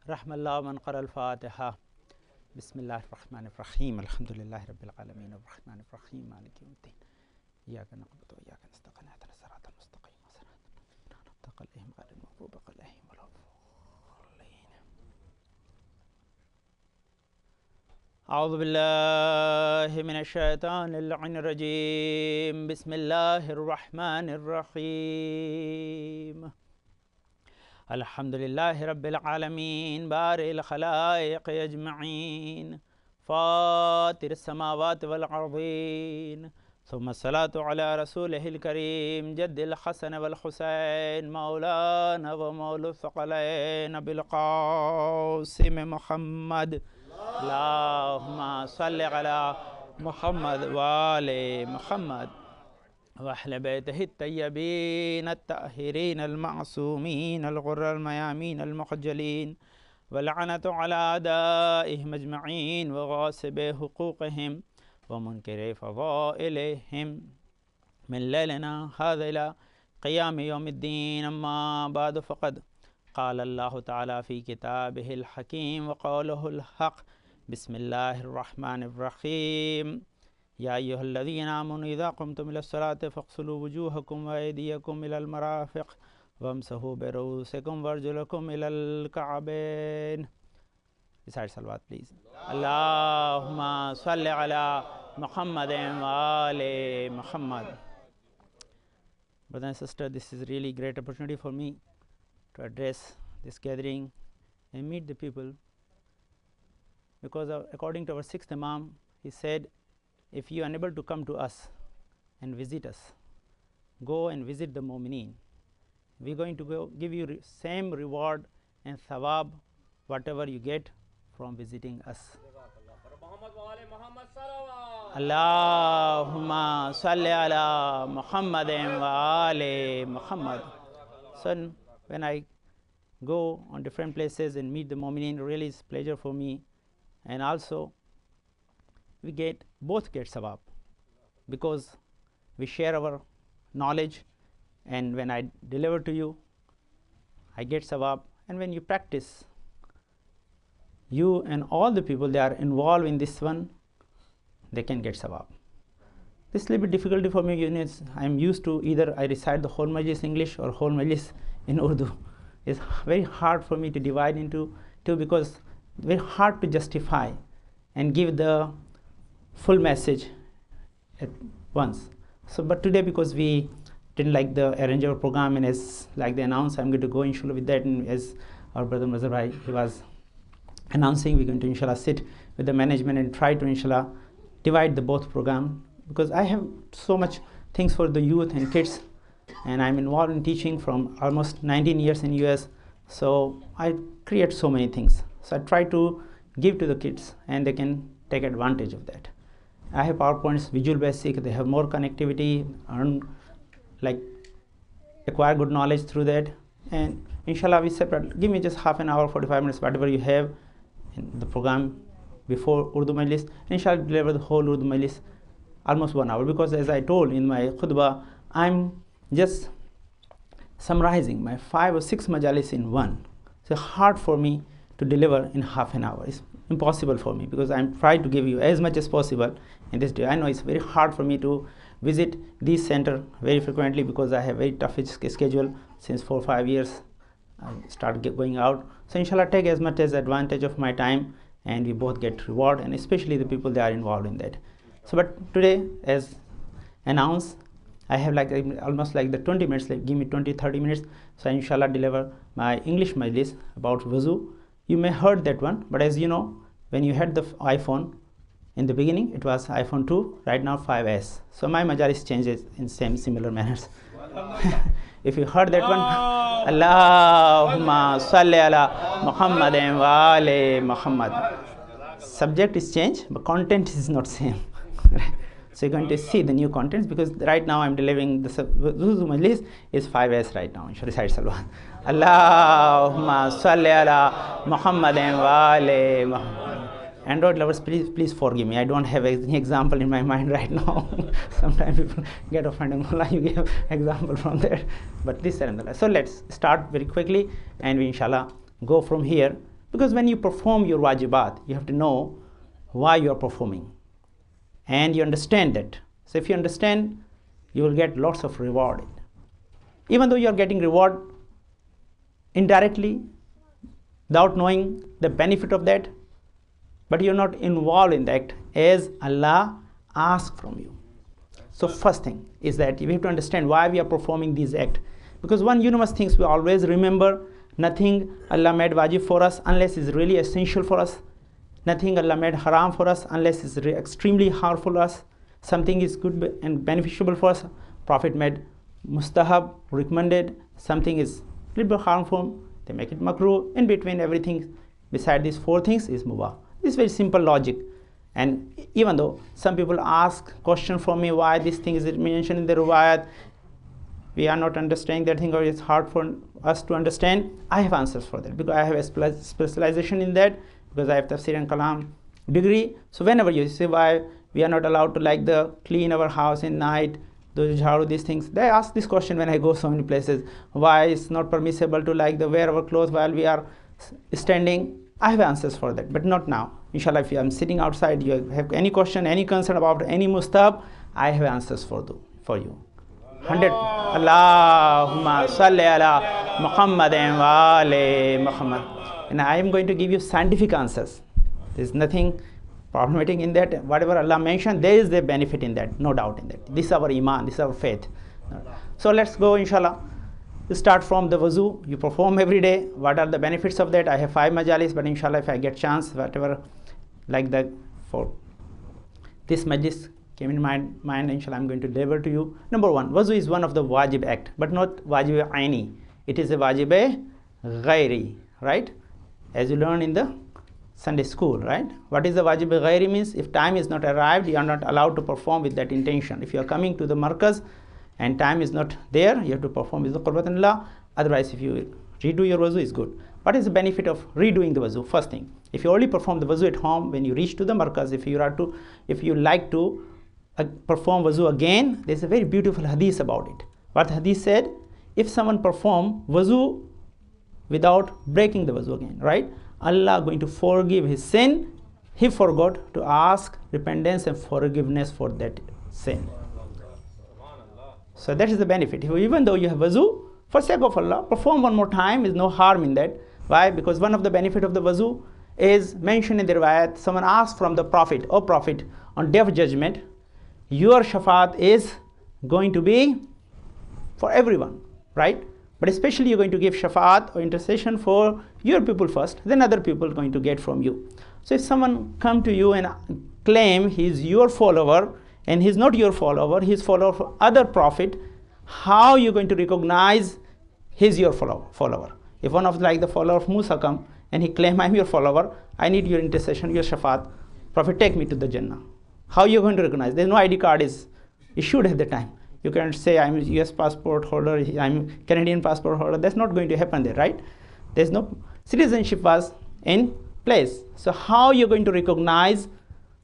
رحم الله من قرأ الفاتحة. بسم الله الرحمن الرحيم. الحمد لله رب العالمين الرحمن الرحيم مالك يوم الدين إياك نعبد وإياك نستعين اهدنا الصراط المستقيم صراط الذين أنعمت عليهم غير المغضوب عليهم ولا الضالين. أعوذ بالله من الشيطان اللعين الرجيم. بسم الله الرحمن الرحيم. الحمد لله رب العالمين بارئ الخلائق أجمعين فاطر السماوات والأرضين ثم الصلاة على رسوله الكريم جد الحسن والحسين مولانا ومولى الثقلين أبي القاسم محمد. اللهم صل على محمد وآل محمد وأهل بيته الطيبين الطاهرين المعصومين الغر الميامين المخجلين واللعنة على أعدائهم أجمعين وغاصبي حقوقهم ومنكري فضائلهم من ليلنا هذا إلى قيام يوم الدين. أما بعد فقد قال الله تعالى في كتابه الحكيم وقوله الحق. بسم الله الرحمن الرحيم. يا أيها الذين آمنوا إذا قمتم إلى الصلاة فاغسلوا وجوهكم وأيديكم إلى المرافق وامسحوا برؤوسكم وأرجلكم إلى الكعبين. Recite salawat please. اللهم صل على محمد وآل محمد. Brothers and sisters, this is really great opportunity for me to address this gathering and meet the people, because according to our sixth Imam, he said, if you are unable to come to us and visit us, go and visit the Mu'mineen. We are going to give you same reward and thawab whatever you get from visiting us. Allahumma salli ala Muhammadin wa ali Muhammad. So when I go on different places and meet the Mu'mineen, really is pleasure for me, and also we both get sawab, because we share our knowledge, and when I deliver to you, I get sawab, and when you practice, you and all the people they are involved in this one, they can get sawab. This is a little bit difficulty for me, I am used to either I recite the whole majlis English or whole majlis in Urdu. It's very hard for me to divide into two, because very hard to justify and give the full message at once. So but today, because we didn't like the arrange our program, and as like they announced, I'm going to go inshallah with that, and as our brother Mazhar Bhai, he was announcing, we're going to inshallah sit with the management and try to inshallah divide the both program, because I have so much things for the youth and kids, and I'm involved in teaching from almost 19 years in US, so I create so many things. So I try to give to the kids, and they can take advantage of that. I have PowerPoints, Visual Basic, they have more connectivity, acquire good knowledge through that, and inshallah we separate. Give me just half an hour, 45 minutes, whatever you have in the program before Urdu Majlis, and inshallah deliver the whole Urdu Majlis almost 1 hour, because as I told in my khutbah, I'm just summarizing my 5 or 6 majalis in one. It's hard for me to deliver in half an hour. It's impossible for me, because I'm trying to give you as much as possible in this day. I know it's very hard for me to visit this center very frequently, because I have very tough schedule since 4 or 5 years. I start going out. So inshallah take as much as advantage of my time, and we both get reward, and especially the people they are involved in that. So but today, as announced, I have almost the 20 minutes, give me 20-30 minutes. So inshallah deliver my English majlis about wuzu. You may heard that one, but as you know, when you had the iPhone in the beginning, it was iPhone 2, right now 5S. So my majalis changes in similar manners. If you heard that one, Allahumma salli ala Muhammadin wa ali Muhammad. Subject is changed, but content is not same. So you're going to see the new contents, because right now I'm delivering the wuzu majlis is 5S right now. Recite salawat. Allahumma salli ala Muhammadin wa ali Muhammad. Android lovers, please forgive me. I don't have any example in my mind right now. Sometimes people get offended. You give example from there. But this is. So let's start very quickly, and we inshallah go from here Because when you perform your wajibat, you have to know why you are performing, and you understand that. So if you understand, you will get lots of reward. Even though you are getting reward indirectly, without knowing the benefit of that, but you're not involved in the act as Allah asks from you. So first thing is that we have to understand why we are performing these acts. Because one unanimous things we always remember, nothing Allah made wajib for us unless it's really essential for us. Nothing Allah made haram for us unless it's extremely harmful for us. Something is good and beneficial for us, Prophet made mustahab, recommended. Something is a little bit harmful, they make it makruh. In between everything beside these four things is mubah. This is very simple logic. And even though some people ask question from me why this thing is mentioned in the riwayat, we are not understanding that thing, or it's hard for us to understand, I have answers for that, because I have a specialization in that, because I have tafsir and kalam degree. So whenever you say why we are not allowed to clean our house in night, those jharu, these things, they ask this question when I go so many places, why it's not permissible to wear our clothes while we are standing. I have answers for that, but not now. Inshallah, if I am sitting outside, you have any question, any concern about any mustahab, I have answers for you. 100. Allahumma salli ala Muhammadin wa ali Muhammad. And I am going to give you scientific answers. There is nothing problematic in that. Whatever Allah mentioned, there is the benefit in that, no doubt in that. This is our iman, this is our faith. So let's go, inshallah. You start from the wuzu, you perform every day. What are the benefits of that? I have 5 majalis, but inshallah, if I get chance, whatever for this majlis came in my mind, inshallah, I'm going to deliver to you. Number 1, wuzu is one of the wajib act, but not wajib aini. It is a wajib ghairi, right? As you learn in the Sunday school, right? What is the wajib ghairi means? If time is not arrived, you are not allowed to perform with that intention. If you are coming to the markaz and time is not there, you have to perform with the qurbatanillah. Otherwise, if you redo your wuzu, is good. What is the benefit of redoing the wuzu? First thing, if you only perform the wuzu at home, when you reach to the markaz, if you like to perform wuzu again, there's a very beautiful hadith about it. What the hadith said? If someone perform wuzu without breaking the wuzu again, right? Allah going to forgive his sin. He forgot to ask repentance and forgiveness for that sin. So that is the benefit. Even though you have wuzu, for sake of Allah, perform one more time, is no harm in that. Why? Because one of the benefit of the wuzu is mentioned in the riwayat. Someone asked from the Prophet, "O Prophet, on day of judgment, your shafaat is going to be for everyone, right? But especially you're going to give shafaat or intercession for your people first, then other people are going to get from you." So if someone come to you and claim he's your follower, and he's not your follower, he's follower of other prophet, how you going to recognize he's your follower? If one of the follower of Musa come and he claim, I'm your follower, I need your intercession, your shafaat, Prophet, take me to the Jannah. How you going to recognize? There's no ID card is issued at the time. You can't say I'm a US passport holder, I'm Canadian passport holder. That's not going to happen there, right? There's no citizenship was in place. So how you're going to recognize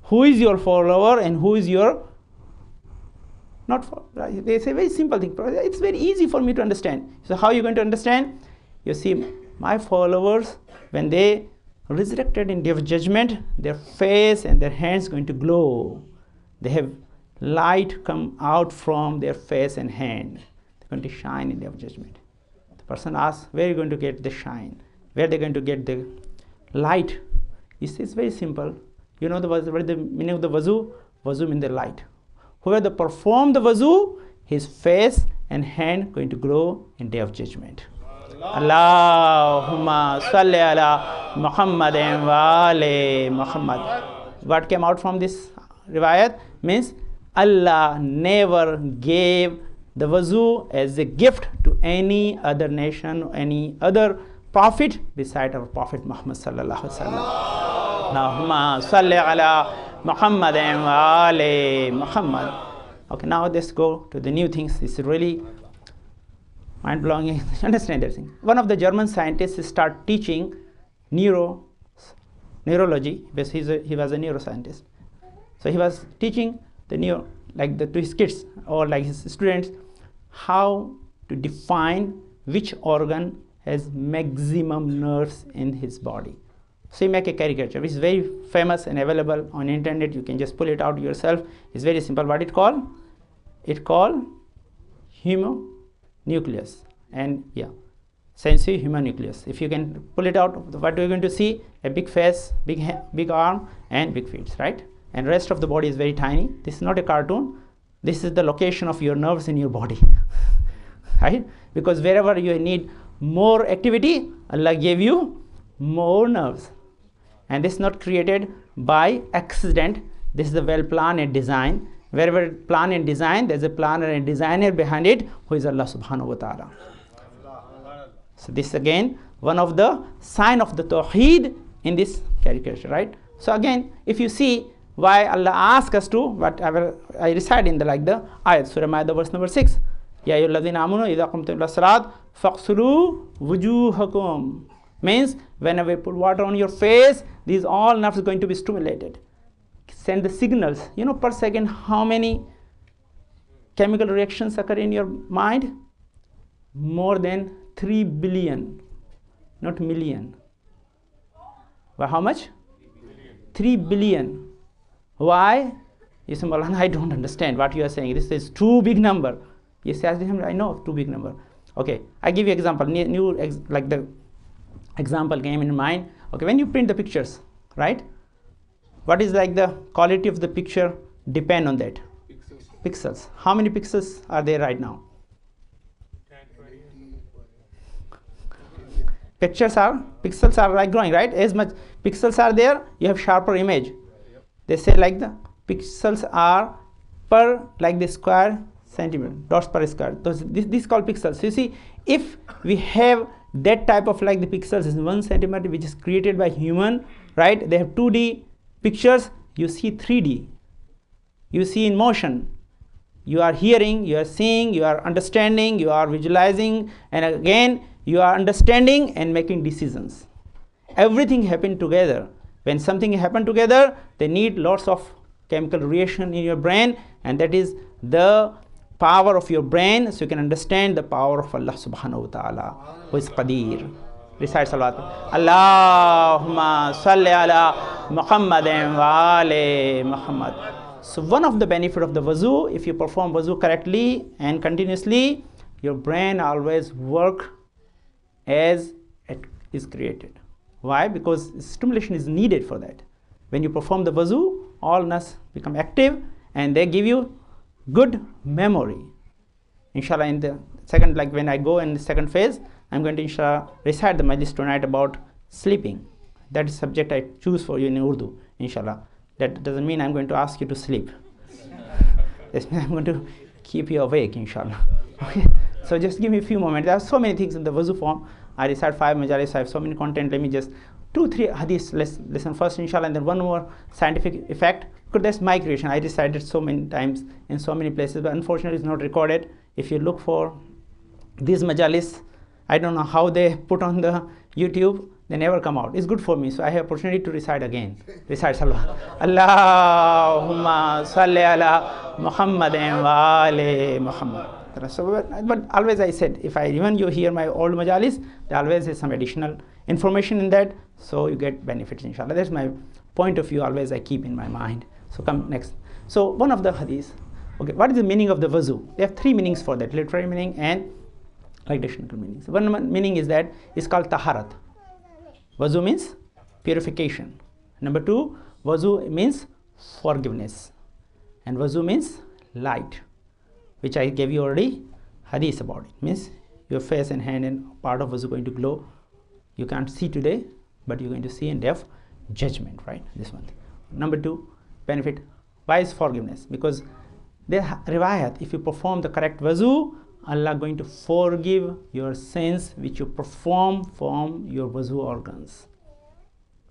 who is your follower and who is your not for? They say very simple thing. It's very easy for me to understand. So how are you going to understand? You see, my followers, when they resurrected in day of judgment, their face and their hands going to glow. They have light come out from their face and hand. They're going to shine in day of judgment. The person asks, where are you going to get the shine? Where are they going to get the light? You see, it's very simple. You know what is the meaning of the wuzu? Wuzu means the light. Whoever perform the wuzu, his face and hand going to glow in day of judgment. Allahumma salli ala Muhammadin wa ali Muhammad. What came out from this riwayat means Allah never gave the wuzu as a gift to any other nation, any other prophet beside our Prophet Muhammad sallallahu alaihi wasallam. Allahumma salli ala Muhammadin wa ali Muhammad. Okay, now let's go to the new things. This is really mind-blowing. Understand that thing. One of the German scientists start teaching neurology because he was a neuroscientist. So he was teaching the to his kids or his students how to define which organ has maximum nerves in his body. So you make a caricature, which is very famous and available on internet. You can just pull it out yourself. It's very simple. What it called? It called homonucleus. And yeah, sensory homonucleus. If you can pull it out, what you're going to see? A big face, big arm, and big feet, right? And rest of the body is very tiny. This is not a cartoon. This is the location of your nerves in your body, right? Because wherever you need more activity, Allah gave you more nerves. And this is not created by accident. This is a well planned and design. Wherever plan and design, there's a planner and designer behind it, who is Allah subhanahu wa ta'ala. So this again one of the sign of the Tawheed in this caricature, right? So again, if you see why Allah asks us to, whatever I recite in the ayat, Surah Ma'idah verse number 6. Ya ayyuhalladhina amanu idha qumtum ila salat faghsulu wujuhakum. Means whenever you put water on your face, these all nerves are going to be stimulated. Send the signals. You know, per second how many chemical reactions occur in your mind? More than 3 billion, not million. But how much? 3 billion. Why? You say, Maulana, I don't understand what you are saying. This is too big number. You say, I know, too big number. Okay, I give you example. Like the example came in mind. Okay, when you print the pictures, right? What is like the quality of the picture depend on that? Pixels. How many pixels are there right now? Pixels are like growing, right? As much pixels are there, you have sharper image. They say like the pixels are per like the square centimeter, dots per square. So this is called pixels. So you see, if we have that type of like the pixels is 1 centimeter, which is created by human, right? They have 2D pictures, you see 3D. You see in motion. You are hearing, you are seeing, you are understanding, you are visualizing, and again you are understanding and making decisions. Everything happened together. When something happened together, they need lots of chemical reaction in your brain, and that is the power of your brain, so you can understand the power of Allah subhanahu wa ta'ala, who is Qadir. Recite salawat. Allahumma salli ala Muhammadin wa ali Muhammad. So one of the benefit of the wuzu, if you perform wuzu correctly and continuously, your brain always work as it is created. Why? Because stimulation is needed for that. When you perform the wuzu, all nerves become active and they give you good memory. Inshallah, in the second, like when I go in the second phase, I'm going to inshallah recite the majlis tonight about sleeping. That is subject I choose for you in Urdu, inshallah. That doesn't mean I'm going to ask you to sleep. This means I'm going to keep you awake, inshallah. Okay. So just give me a few moments. There are so many things in the wuzu form. I recite 5 majalis, I have so many content. Let me just 2-3 hadiths. Let's listen first, inshallah, and then one more scientific effect. Because that's my creation. I recited so many times in so many places, but unfortunately it's not recorded. If you look for these majalis, I don't know how they put on the YouTube, they never come out. It's good for me, so I have opportunity to recite again. Recite salawat. Allahumma salli ala Muhammadin wa ali Muhammad. So, but always I said, if even you hear my old majalis, there always is some additional information in that, so you get benefits, inshallah. That's my point of view, always I keep in my mind. So come next. So one of the hadiths, okay, what is the meaning of the wuzu? They have 3 meanings for that, literary meaning and like dictionary meanings. One meaning is that it's called taharat. Wuzu means purification. Number 2, wuzu means forgiveness. And wuzu means light, which I gave you already hadith about it. Means your face and hand and part of wuzu going to glow. You can't see today, but you're going to see in day of judgment, right? This one. Number 2, benefit. Why is forgiveness? Because the riwayat, if you perform the correct wuzu, Allah going to forgive your sins which you perform from your wuzu organs.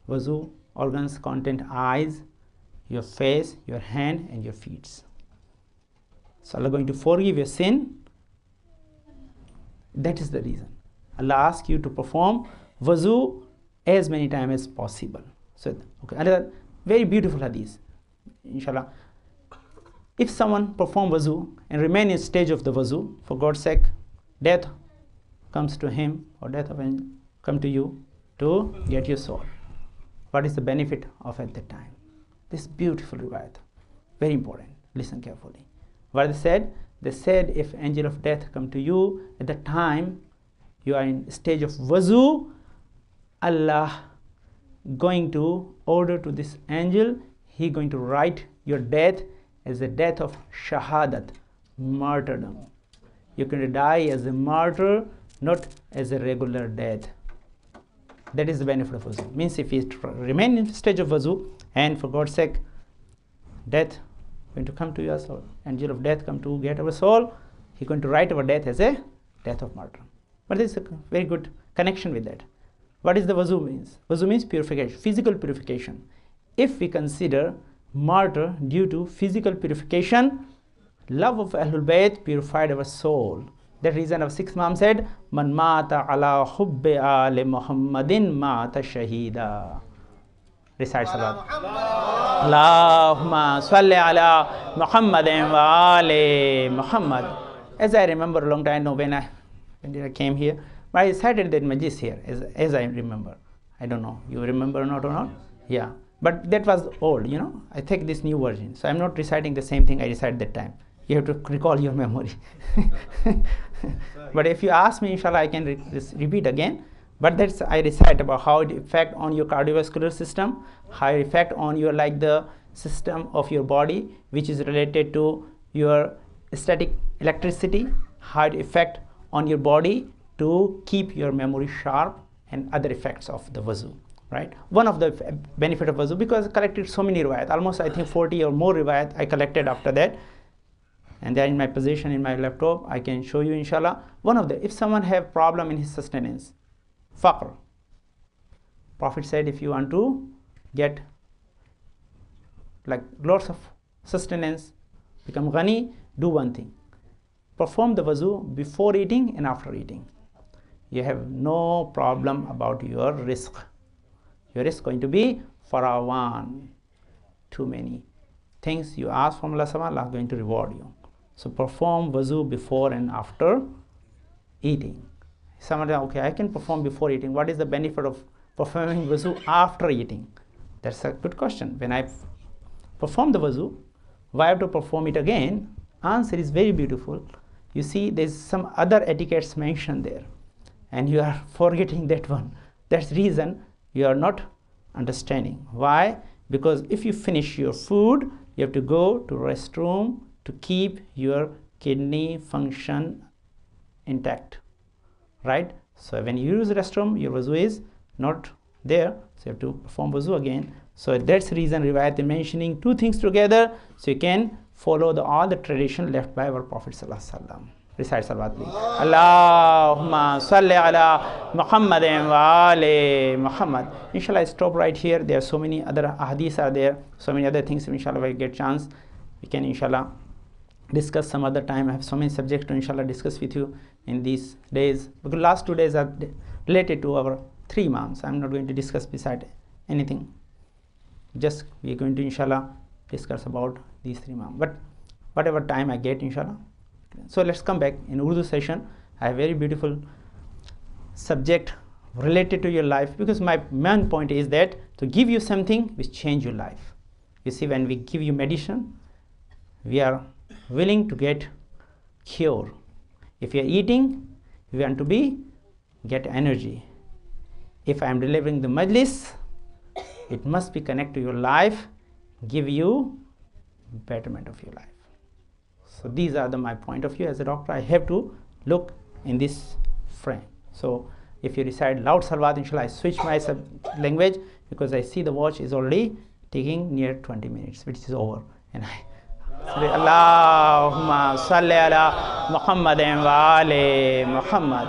Wuzu organs content eyes, your face, your hand and your feet. So Allah going to forgive your sin. That is the reason. Allah asks you to perform wuzu as many times as possible. So, okay, another very beautiful hadith, inshallah. If someone perform wuzu and remain in stage of the wuzu, for God's sake, death comes to him or death come to you to get your soul. what is the benefit of at that time. This beautiful riwayat, very important. Listen carefully. What they said? They said, if angel of death come to you at the time you are in stage of wuzu, Allah going to order to this angel, he going to write your death as a death of shahadat, martyrdom. You're going to die as a martyr, not as a regular death. That is the benefit of wuzu. Means if you remain in the stage of wuzu, and for God's sake, death going to come to your soul, angel of death come to get our soul, he going to write our death as a death of martyrdom. But there is a very good connection with that. What is the wuzu means? Wuzu means purification, physical purification. If we consider martyr due to physical purification, love of Ahlul Bayt purified our soul. That reason our sixth Imam said, Man mata ala hubbi ali Muhammadin mata shahida. Recite Salat. Allahumma salli ala Muhammadin wa ali Muhammad. As I remember a long time ago when I came here, but I recited that majlis here, as I remember. I don't know, you remember or not? Yeah. But that was old, you know. I take this new version. So I'm not reciting the same thing I recited that time. You have to recall your memory. But if you ask me, inshallah, I can repeat again. But that's I recite about how it affect on your cardiovascular system, how it affect on your like the system of your body, which is related to your static electricity, how it affect on your body to keep your memory sharp, and other effects of the wuzu. Right? One of the benefit of wuzu, because I collected so many riwayat, almost I think 40 or more riwayat I collected after that, and they are in my possession in my laptop. I can show you inshallah. One of the, if someone have problem in his sustenance, faqr, Prophet said, if you want to get like lots of sustenance, become ghani, do one thing. Perform the wuzu before eating and after eating. You have no problem about your rizq. Your rizq going to be farawan. Too many things you ask from Allah, Allah is going to reward you. So perform wuzu before and after eating. Someone says, okay, I can perform before eating. What is the benefit of performing wuzu after eating? That's a good question. When I perform the wuzu, why have to perform it again? Answer is very beautiful. You see, there's some other etiquettes mentioned there, and you are forgetting that one. That's the reason you are not understanding. Why? Because if you finish your food, you have to go to restroom to keep your kidney function intact, right? So when you use the restroom, your wuzu is not there, so you have to perform wuzu again. So that's the reason riwayat is mentioning two things together, so you can follow all the tradition left by our Prophet sallallahu alaihi wasallam. Recite salawat please. Allahumma salli ala Muhammadin wa ali Muhammad. Inshallah, I stop right here. There are so many other ahadith are there, so many other things. Inshallah, if I get chance, we can inshallah discuss some other time. I have so many subjects to inshallah discuss with you in these days, because last 2 days are related to our 3 Imams. I'm not going to discuss beside anything. Just we are going to inshallah discuss about these 3 Imams. But whatever time I get, inshallah. So let's come back in Urdu session. I have a very beautiful subject related to your life, because my main point is that to give you something which change your life. You see, when we give you medicine, we are willing to get cure. If you are eating, we want to get energy. If I am delivering the majlis, it must be connected to your life, give you betterment of your life. So these are my point of view as a doctor. I have to look in this frame. So if you recite loud salawat, inshallah, I switch my language, because I see the watch is already taking near 20 minutes, which is over. And I Allahumma salli ala Muhammadin wa ali Muhammad.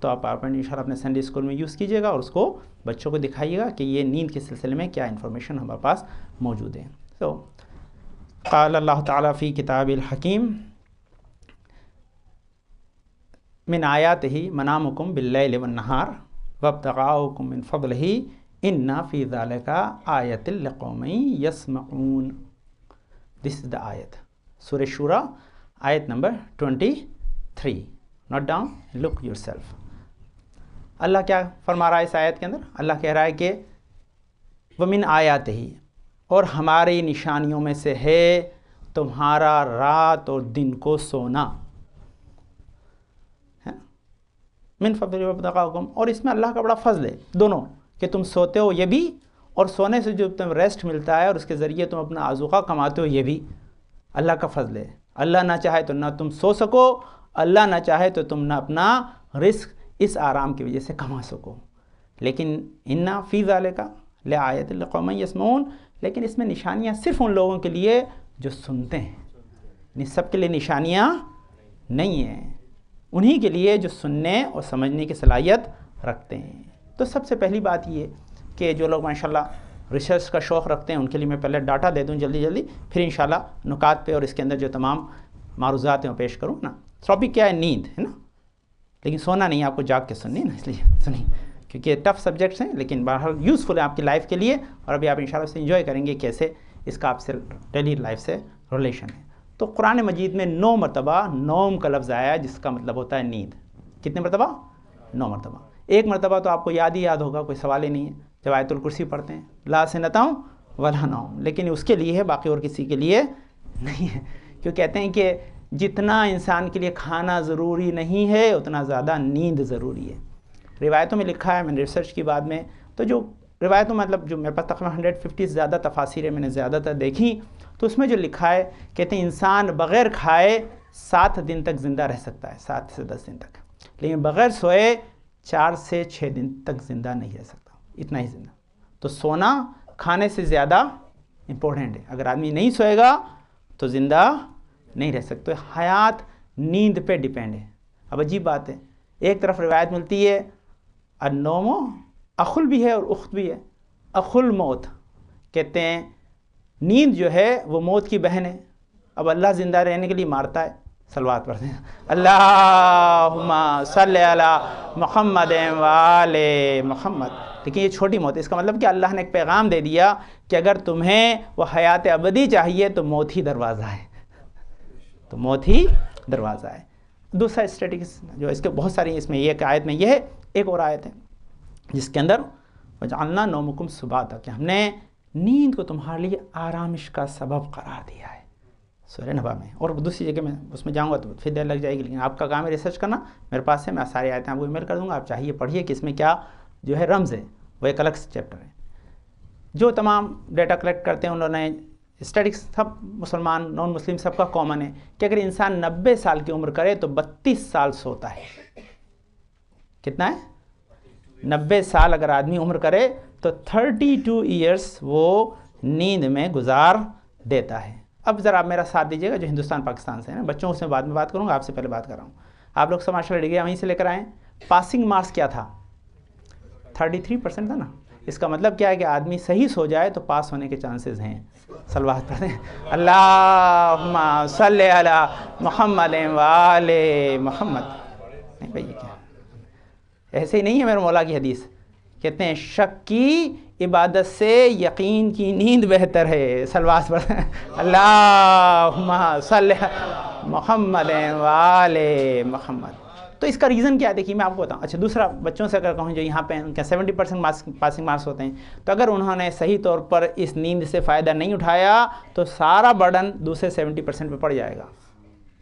تو آپ power point انشاءاللہ اپنے Sunday school میں use کیجیے گا اور اس کو بچوں کو دکھائیے گا کہ یہ نیند کے سلسلے میں کیا انفارمیشن ہمارے پاس موجود ہے. تو قال اللہ تعالیٰ فی کتاب الحکیم من آیاتہ منامکم باللیل والنہار وابتغاؤکم من فضلہ ان فی ذالک آیۃ لقوم یسمعون. دس از دا آیت, سورہ شورا آیت number 23. Note down, look yourself. اللہ کیا فرما رہا ہے اس آیت کے اندر؟ اللہ کہہ رہا ہے کہ وَمِنْ آیاتِهِ, اور ہماری نشانیوں میں سے ہے تمہارا رات اور دن کو سونا. من فضل وابتغاؤکم, اور اس میں اللہ کا بڑا فضل ہے دونوں, کہ تم سوتے ہو یہ بھی, اور سونے سے جو تم ریسٹ ملتا ہے اور اس کے ذریعے تم اپنا آذوقہ کماتے ہو یہ بھی اللہ کا فضل ہے. اللہ نہ چاہے تو نہ تم سو سکو, اللہ نہ چاہے تو تم نہ اپنا رزق اس آرام کی وجہ سے کما سکو. لیکن انا فی ذالک لآیۃ لقوم یسمعون, لیکن اس میں نشانیاں صرف ان لوگوں کے لیے جو سنتے ہیں, یعنی سب کے لیے نشانیاں نہیں ہیں, انہی کے لیے جو سننے اور سمجھنے کی صلاحیت رکھتے ہیں. تو سب سے پہلی بات یہ کہ جو لوگ ماشاءاللہ ریسرچ کا شوق رکھتے ہیں ان کے لیے میں پہلے ڈاٹا دے دوں جلدی, پھر انشاءاللہ نکات پہ اور اس کے اندر جو تمام معروضات ہیں وہ پیش کروں نا. ٹاپک کیا ہے؟ نیند ہے نا, لیکن سونا نہیں, آپ کو جاگ کے سننی نا, اس لیے سنیں کیونکہ ٹف سبجیکٹس ہیں لیکن بہرحال یوزفل ہے آپ کی لائف کے لیے, اور ابھی آپ انشاءاللہ سے انجوائے کریں گے کیسے اس کا آپ سے ڈیلی لائف سے ریلیشن ہے. تو قرآن مجید میں 9 مرتبہ نوم کا لفظ آیا ہے جس کا مطلب ہوتا ہے نیند. کتنے مرتبہ؟ 9 مرتبہ. ایک مرتبہ تو آپ کو یاد ہی یاد ہوگا, کوئی سوال ہی نہیں ہے, جب آیت الکرسی پڑھتے ہیں لا سنتاؤں ولا نوم, لیکن اس کے لیے ہے, باقی اور کسی کے لیے نہیں ہے. کیوں کہتے ہیں کہ جتنا انسان کے لیے کھانا ضروری نہیں ہے اتنا زیادہ نیند ضروری ہے. روایتوں میں لکھا ہے, میں نے ریسرچ کی بعد میں, تو جو روایتوں مطلب جو میرے پاس تقریباً 150 سے زیادہ تفاسیریں میں نے زیادہ تر دیکھی, تو اس میں جو لکھا ہے کہتے ہیں انسان بغیر کھائے 7 دن تک زندہ رہ سکتا ہے, 7 سے 10 دن تک, لیکن بغیر سوئے 4 سے 6 دن تک زندہ نہیں رہ سکتا, اتنا ہی زندہ. تو سونا کھانے سے زیادہ امپورٹنٹ ہے. اگر آدمی نہیں سوئے گا تو زندہ نہیں رہ سکتے. حیات نیند پہ ڈیپینڈ ہے. اب عجیب بات ہے, ایک طرف روایت ملتی ہے النوم اخل بھی ہے اور اخت بھی ہے. اخل موت, کہتے ہیں نیند جو ہے وہ موت کی بہن ہے. اب اللہ زندہ رہنے کے لیے مارتا ہے. صلوات پڑھتے ہیں, اللہم صلی علی محمد و آل محمد. لیکن یہ چھوٹی موت ہے, اس کا مطلب کہ اللہ نے ایک پیغام دے دیا کہ اگر تمہیں وہ حیات ابدی چاہیے تو موت ہی دروازہ ہے, تو موت ہی دروازہ ہے. دوسرا اسٹیٹکس جو اس کے بہت ساری, اس میں ایک آیت میں یہ ہے, ایک اور آیت ہے جس کے اندر وجعلنا نومکم سباتا, کہ ہم نے نیند کو تمہارے لیے آرامش کا سبب قرار دیا ہے, سورہ نبا میں. اور دوسری جگہ میں اس میں جاؤں گا تو پھر دیر لگ جائے گی, لیکن آپ کا کام ہے ریسرچ کرنا. میرے پاس ہے, میں ساری آیتیں آپ کو ای میل کر دوں گا, آپ چاہیے پڑھیے کہ اس میں کیا جو ہے رمز ہے, وہ ایک الگ چیپٹر ہے. جو تمام ڈیٹا کلیکٹ کرتے ہیں انہوں نے اسٹیٹکس, سب مسلمان نان مسلم سب کا کامن ہے کہ اگر انسان 90 سال کی عمر کرے تو 32 سال سوتا ہے. کتنا ہے؟ 90 سال اگر آدمی عمر کرے تو 32 ایئرس وہ نیند میں گزار دیتا ہے. اب ذرا آپ میرا ساتھ دیجیے گا جو ہندوستان پاکستان سے ہیں, بچوں سے بعد میں بات کروں گا, آپ سے پہلے بات کر رہا ہوں. آپ لوگ سب ماشاء اللہ ڈگری وہیں سے لے کر آئیں. پاسنگ مارکس کیا تھا؟ 33% تھا نا. اس کا مطلب کیا ہے کہ آدمی صحیح سو جائے تو پاس ہونے کے چانسز ہیں. صلوات پڑھتے ہیں, اللہم صلی علی محمد و آل محمد. نہیں بھائی, یہ کیا ایسے ہی نہیں ہے میرے مولا کی حدیث, کہتے ہیں شک کی عبادت سے یقین کی نیند بہتر ہے. صلوات پڑھتے ہیں, اللہم صلی محمد و آل محمد. تو اس کا ریزن کیا ہے دیکھیے میں آپ کو بتاؤں. اچھا دوسرا, بچوں سے اگر کہوں جو یہاں پہ ان کے 70% پاسنگ مارکس ہوتے ہیں, تو اگر انہوں نے صحیح طور پر اس نیند سے فائدہ نہیں اٹھایا تو سارا برڈن دوسرے 70% پہ پڑ جائے گا,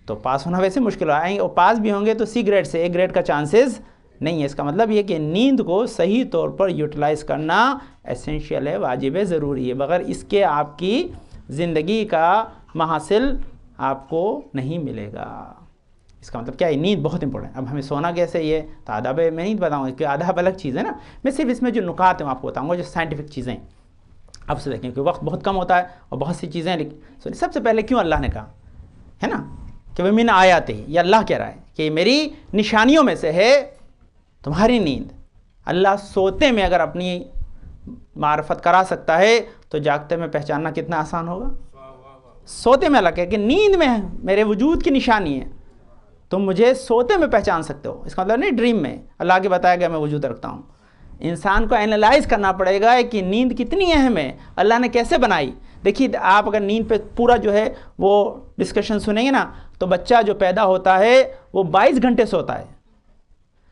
تو پاس ہونا ویسے مشکل آئیں گے, اور پاس بھی ہوں گے تو سی گریڈ سے اے گریڈ کا چانسز نہیں ہے. اس کا مطلب یہ کہ نیند کو صحیح طور پر یوٹیلائز کرنا ایسینشیل ہے, واجب ہے, ضروری ہے. بغیر اس کے آپ کی زندگی کا محاصل آپ کو نہیں ملے گا. اس کا مطلب کیا ہے, نیند بہت امپورٹنٹ. اب ہمیں سونا کیسے, یہ تو آداب میں نہیں بتاؤں گا کہ آداب الگ چیز ہے نا, میں صرف اس میں جو نکات ہیں آپ کو بتاؤں گا, جو سائنٹیفک چیزیں. اب سے دیکھیں کہ وقت بہت کم ہوتا ہے اور بہت سی چیزیں. سب سے پہلے کیوں اللہ نے کہا ہے نا کہ وہ من آیات ہی, یہ اللہ کہہ رہا ہے کہ میری نشانیوں میں سے ہے تمہاری نیند اللہ سوتے میں اگر اپنی معرفت کرا سکتا ہے تو جاگتے میں پہچاننا کتنا آسان ہوگا. سوتے میں اللہ کہے کہ نیند میں میرے وجود کی نشانی ہے, تم مجھے سوتے میں پہچان سکتے ہو. اس کا مطلب نہیں ڈریم میں اللہ کے بتایا گیا میں وجود رکھتا ہوں. انسان کو اینالائز کرنا پڑے گا کہ نیند کتنی اہم ہے, اللہ نے کیسے بنائی. دیکھیے آپ اگر نیند پہ پورا جو ہے وہ ڈسکشن سنیں گے نا تو بچہ جو پیدا ہوتا ہے وہ 22 گھنٹے سوتا ہے.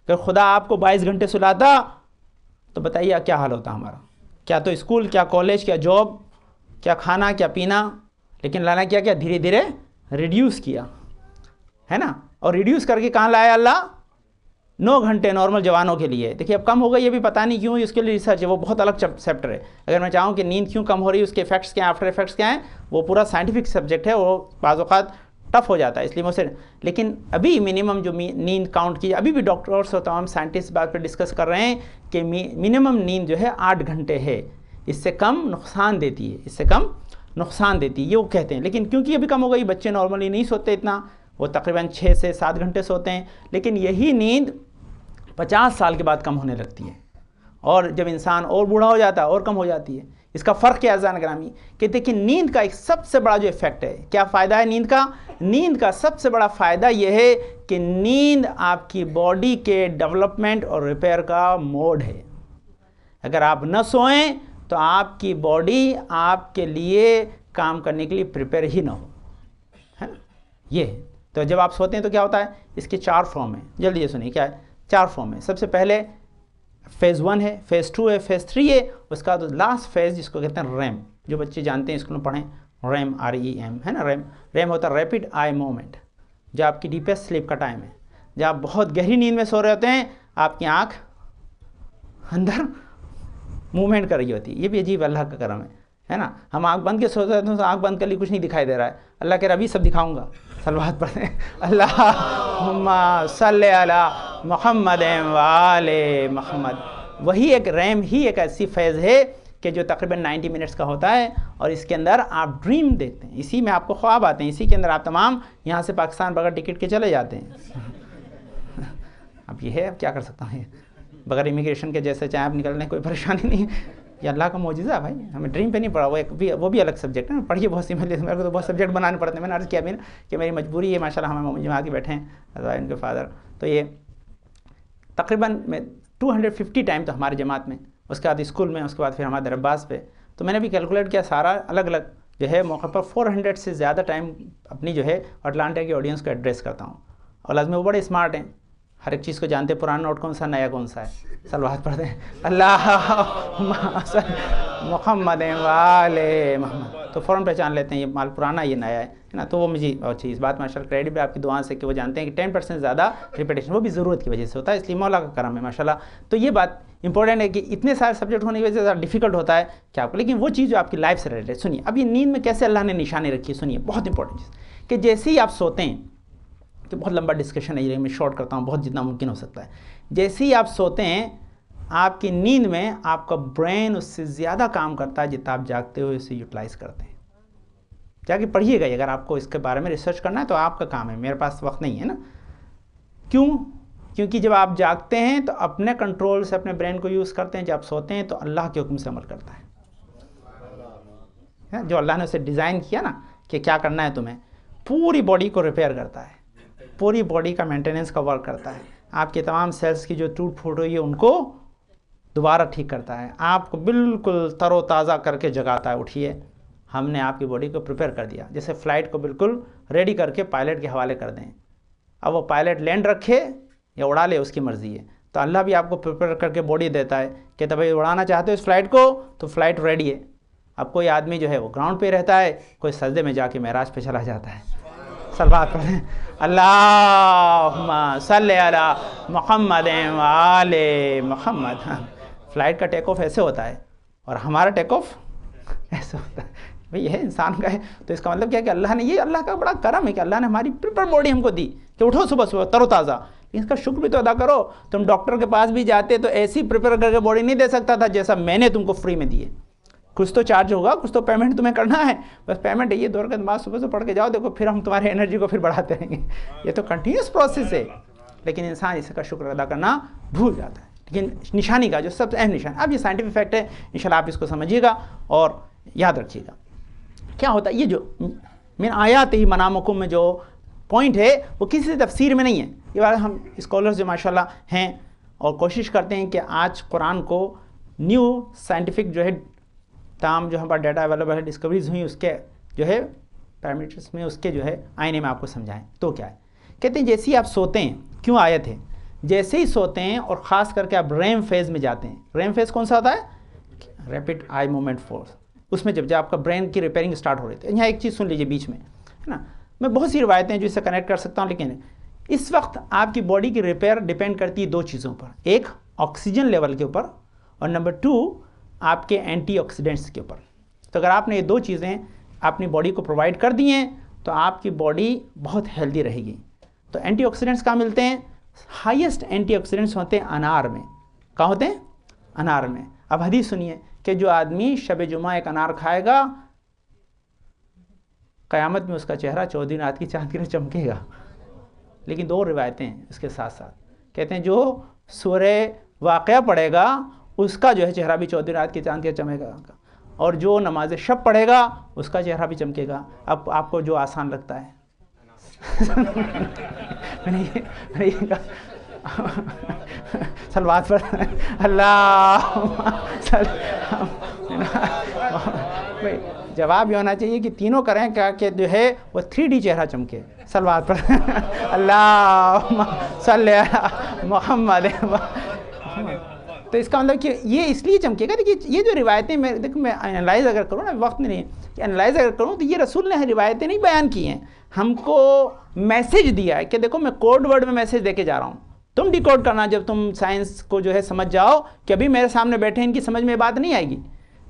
اگر خدا آپ کو 22 گھنٹے سلاتا تو بتائیے کیا حال ہوتا ہمارا. کیا تو اسکول, کیا کالج, کیا جاب, کیا کھانا, کیا پینا. لیکن اللہ نے کیا دھیرے دھیرے ریڈیوس کیا ہے نا, اور ریڈیوس کر کے کہاں لایا اللہ 9 گھنٹے نارمل جوانوں کے لیے. دیکھیے اب کم ہو گئی, یہ بھی پتہ نہیں کیوں, اس کے لیے ریسرچ ہے, وہ بہت الگ سیپٹر ہے. اگر میں چاہوں کہ نیند کیوں کم ہو رہی ہے, اس کے افیکٹس کیا ہیں, آفٹر افیکٹس کیا ہیں, وہ پورا سائنٹیفک سبجیکٹ ہے, وہ بعض اوقات ٹف ہو جاتا ہے, اس لیے مجھ سے. لیکن ابھی منیمم جو نیند کاؤنٹ کی, ابھی بھی ڈاکٹرس اور تمام سائنٹسٹ بات پہ ڈسکس کر رہے ہیں کہ منیمم نیند جو ہے 8 گھنٹے ہے, اس سے کم نقصان دیتی ہے, اس سے کم نقصان دیتی ہے, یہ وہ کہتے ہیں. لیکن کیونکہ ابھی کم ہو گئی, بچے نارملی نہیں سوتے اتنا, وہ تقریباً 6 سے 7 گھنٹے سوتے ہیں. لیکن یہی نیند 50 سال کے بعد کم ہونے لگتی ہے, اور جب انسان اور بوڑھا ہو جاتا ہے اور کم ہو جاتی ہے. اس کا فرق کیا ہے عزیزان گرامی, کہ دیکھیں نیند کا ایک سب سے بڑا جو ایفیکٹ ہے, کیا فائدہ ہے نیند کا. نیند کا سب سے بڑا فائدہ یہ ہے کہ نیند آپ کی باڈی کے ڈیولپمنٹ اور ریپیئر کا موڈ ہے. اگر آپ نہ سوئیں تو آپ کی باڈی آپ کے لیے کام کرنے کے لیے پریپیئر ہی نہ ہو, ہے نا. یہ ہے. تو جب آپ سوتے ہیں تو کیا ہوتا ہے, اس کے 4 فارم ہیں, جلدی یہ سنیے کیا ہے. 4 فارم ہیں. سب سے پہلے فیز 1 ہے, فیز 2 ہے, فیز 3 ہے, اس کا تو لاسٹ فیز جس کو کہتے ہیں ریم. جو بچے جانتے ہیں اسکول میں پڑھیں, ریم REM ہے نا. ریم ہوتا ہے ریپڈ آئی موومنٹ, جو آپ کی ڈیپسٹ سلیپ کا ٹائم ہے. جب آپ بہت گہری نیند میں سو رہے ہوتے ہیں, آپ کی آنکھ اندر موومنٹ کر رہی ہوتی ہے. یہ بھی عجیب اللہ کا کرم ہے نا. ہم آنکھ بند کے سوتے ہیں تو آنکھ بند کر لی کچھ نہیں دکھائی دے رہا ہے, اللہ کہہ رہا ابھی سب دکھاؤں گا. صلوات پڑھتے ہیں, اللہم صلی علی محمد و آل محمد. وہی ایک ریم ہی ایک ایسی فیز ہے کہ جو تقریباً 90 منٹس کا ہوتا ہے, اور اس کے اندر آپ ڈریم دیکھتے ہیں, اسی میں آپ کو خواب آتے ہیں, اسی کے اندر آپ تمام یہاں سے پاکستان بغیر ٹکٹ کے چلے جاتے ہیں. اب یہ ہے, اب کیا کر سکتا ہوں, بغیر امیگریشن کے جیسے چاہیں آپ نکل لیں, کوئی پریشانی نہیں. یہ اللہ کا معجزہ ہے بھائی, ہمیں ڈریم پہ نہیں پڑھا, وہ بھی الگ سبجیکٹ ہے, پڑھیے بہت سی. میرے کو تو بہت سبجیکٹ بنانے پڑتے ہیں. میں نے عرض کیا بھی نا کہ میری مجبوری ہے, ماشاء اللہ ہمیں جماعت کے بیٹھے ہیں ان کے فادر, تو یہ تقریباً 250 ٹائم تو ہماری جماعت میں, اس کے بعد اسکول میں, اس کے بعد پھر ہمارے درباز پہ. تو میں نے بھی کیلکولیٹ کیا, سارا الگ الگ جو ہے موقع پر 400 سے زیادہ ٹائم اپنی جو ہے اٹلانٹا کی آڈینس کو ایڈریس کرتا ہوں. اور لازمی وہ بڑے اسمارٹ ہیں, ہر ایک چیز کو جانتے ہیں, پرانا نوٹ کون سا, نیا کون سا ہے. صلوات پڑھتے ہیں, اللہم صلی محمد و آل محمد, تو فوراً پہچان لیتے ہیں یہ مال پرانا یہ نیا ہے نا. تو وہ مجھے اچھی اس بات میں ماشاء اللہ کریڈٹ بھی آپ کی دعا سے کہ وہ جانتے ہیں کہ 10% زیادہ ریپیٹیشن وہ بھی ضرورت کی وجہ سے ہوتا ہے, اس لیے مولا کا کرم ہے ماشاء اللہ. تو یہ بات امپورٹنٹ ہے کہ اتنے سارے سبجیکٹ ہونے کی وجہ سے زیادہ ڈیفیکلٹ ہوتا ہے کہ آپ کو, لیکن وہ چیز جو آپ کی لائف سے ریلیٹڈ. سنیے اب یہ نیند میں کیسے اللہ نے نشانی رکھی ہے, سنیے بہت امپورٹنٹ چیز, کہ جیسے ہی آپ سوتے ہیں, کہ بہت لمبا ڈسکشن ہے یہ, میں شارٹ کرتا ہوں بہت جتنا ممکن ہو سکتا ہے. جیسے ہی آپ سوتے ہیں, آپ کی نیند میں آپ کا برین اس سے زیادہ کام کرتا ہے جتنا آپ جاگتے ہوئے اسے یوٹیلائز کرتے ہیں. جا کے پڑھیے گا, اگر آپ کو اس کے بارے میں ریسرچ کرنا ہے تو آپ کا کام ہے, میرے پاس وقت نہیں ہے نا. کیوں؟ کیونکہ جب آپ جاگتے ہیں تو اپنے کنٹرول سے اپنے برین کو یوز کرتے ہیں, جب آپ سوتے ہیں تو اللہ کے حکم سے عمل کرتا ہے. جو اللہ نے اسے ڈیزائن کیا نا کہ کیا کرنا ہے تمہیں, پوری باڈی کو ریپیئر کرتا ہے, پوری باڈی کا مینٹیننس کا ورک کرتا ہے. آپ کے تمام سیلز کی جو ٹوٹ پھوٹ ہوئی ہے ان کو دوبارہ ٹھیک کرتا ہے, آپ کو بالکل تر و تازہ کر کے جگاتا ہے. اٹھیے, ہم نے آپ کی باڈی کو پریپیئر کر دیا, جیسے فلائٹ کو بالکل ریڈی کر کے پائلٹ کے حوالے کر دیں. اب وہ پائلٹ لینڈ رکھے یا اڑا لے اس کی مرضی ہے, تو اللہ بھی آپ کو پریپیئر کر کے باڈی دیتا ہے کہ تب اڑانا چاہتے ہو اس فلائٹ کو تو فلائٹ ریڈی ہے. اب کوئی آدمی جو ہے وہ گراؤنڈ پہ رہتا ہے, کوئی سجدے میں جا کے معراج پہ چلا جاتا ہے. صلوات پڑھیں, اللہم صلی علی محمد و آل محمد. فلائٹ کا ٹیک آف ایسے ہوتا ہے اور ہمارا ٹیک آف ایسے ہوتا ہے. بھئی یہ انسان کا ہے, تو اس کا مطلب کیا ہے کہ اللہ نے, یہ اللہ کا بڑا کرم ہے کہ اللہ نے ہماری پریپر باڈی ہم کو دی کہ اٹھو صبح صبح تر و تازہ. اس کا شکر بھی تو ادا کرو. تم ڈاکٹر کے پاس بھی جاتے تو ایسی پریپر کر کے باڈی نہیں دے سکتا تھا جیسا میں نے تم کو فری میں دیے. کچھ تو چارج ہوگا, کچھ تو پیمنٹ تمہیں کرنا ہے, بس پیمنٹ ہے یہ 2 رکعت نماز صبح سے پڑھ کے جاؤ, دیکھو پھر ہم تمہاری انرجی کو پھر بڑھاتے رہیں گے. یہ تو کنٹینیوس پروسیس ہے, لیکن انسان اس کا شکر ادا کرنا بھول جاتا ہے. لیکن نشانی کا جو سب سے اہم نشانی، اب یہ سائنٹیفک فیکٹ ہے، انشاءاللہ آپ اس کو سمجھیے گا اور یاد رکھیے گا. کیا ہوتا ہے یہ جو من آیات ہی منامکم میں جو پوائنٹ ہے وہ کسی سے تفسیر میں نہیں ہے. یہ بات ہم اسکالرز جو ماشاءاللہ ہیں اور کوشش کرتے ہیں کہ آج قرآن کو نیو سائنٹیفک جو ہے تمام جو ہمارا ڈیٹا اویلیبل ہے، ڈسکوریز ہوئی اس کے جو ہے پیرامیٹرس میں، اس کے جو ہے آئینے میں آپ کو سمجھائیں. تو کیا ہے، کہتے ہیں جیسے ہی آپ سوتے ہیں، کیوں آیت ہے، جیسے ہی سوتے ہیں اور خاص کر کے آپ ریم فیز میں جاتے ہیں. ریم فیز کون سا ہوتا ہے؟ Rapid eye movement force. اس میں جب آپ کا برین کی ریپیئرنگ اسٹارٹ ہو رہی ہے. یہاں ایک چیز سن لیجیے بیچ میں، ہے نا، میں بہت سی روایتیں جو اس سے کنیکٹ کر سکتا ہوں، لیکن اس وقت آپ کی باڈی کی ریپیئر ڈیپینڈ کرتی ہے دو چیزوں پر، ایک آکسیجن لیول کے اوپر اور نمبر 2 آپ کے اینٹی آکسیڈنٹس کے اوپر. تو اگر آپ نے یہ دو چیزیں اپنی باڈی کو پرووائڈ کر دی ہیں تو آپ کی باڈی بہت ہیلدی رہے گی. تو اینٹی آکسیڈنٹس کہاں ملتے ہیں؟ ہائیسٹ اینٹی آکسیڈنٹس ہوتے ہیں انار میں. کہاں ہوتے ہیں؟ انار میں. اب حدیث سنیے کہ جو آدمی شب جمعہ ایک انار کھائے گا، قیامت میں اس کا چہرہ 14 رات کی چاند کی طرح چمکے گا. لیکن دو روایتیں ہیں اس کے ساتھ ساتھ، کہتے ہیں جو سورہ واقعہ پڑھے گا اس کا جو ہے چہرہ بھی 14 رات کی چاند کی طرح چمکے گا، اور جو نماز شب پڑھے گا اس کا چہرہ بھی چمکے گا. اب آپ کو جو آسان لگتا ہے صلوات پر اللہ جواب یہ ہونا چاہیے کہ تینوں کریں کیا کہ جو ہے وہ 3D چہرہ چمکے. صلوات پر اللہ صلی علی محمد. تو اس کا مطلب کہ یہ اس لیے چمکے گا. دیکھیے یہ جو روایتیں میں انالائز اگر کروں نا، وقت میں نہیں کہ انالائز اگر کروں تو یہ رسول نے روایتیں نہیں بیان کی ہیں، ہم کو میسج دیا ہے کہ دیکھو میں کوڈ ورڈ میں میسج دے کے جا رہا ہوں، تم ڈیکوڈ کرنا جب تم سائنس کو جو ہے سمجھ جاؤ کہ ابھی میرے سامنے بیٹھے ان کی سمجھ میں بات نہیں آئے گی.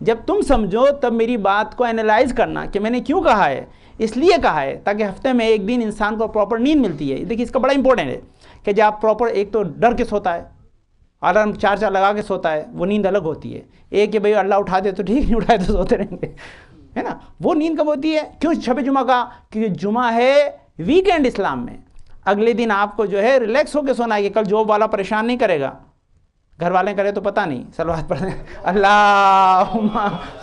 جب تم سمجھو تب میری بات کو انالائز کرنا کہ میں نے کیوں کہا ہے. اس لیے کہا ہے تاکہ ہفتے میں ایک دن انسان کو پراپر نیند ملتی ہے. دیکھیے اس کا بڑا امپورٹنٹ ہے کہ جب آپ پراپر، ایک تو ڈر کے سوتا ہے، الارم 4 لگا کے سوتا ہے، وہ نیند الگ ہوتی ہے. ایک کہ بھئی اللہ اٹھا دے تو ٹھیک، نہیں اٹھائے تو سوتے رہیں گے، ہے نا. وہ نیند کب ہوتی ہے؟ کیوں شب جمعہ کا؟ کیونکہ جمعہ ہے ویکینڈ اسلام میں. اگلے دن آپ کو جو ہے ریلیکس ہو کے سونا ہے کہ کل جاب والا پریشان نہیں کرے گا. گھر والے کرے تو پتہ نہیں. صلوات پڑھیں اللہم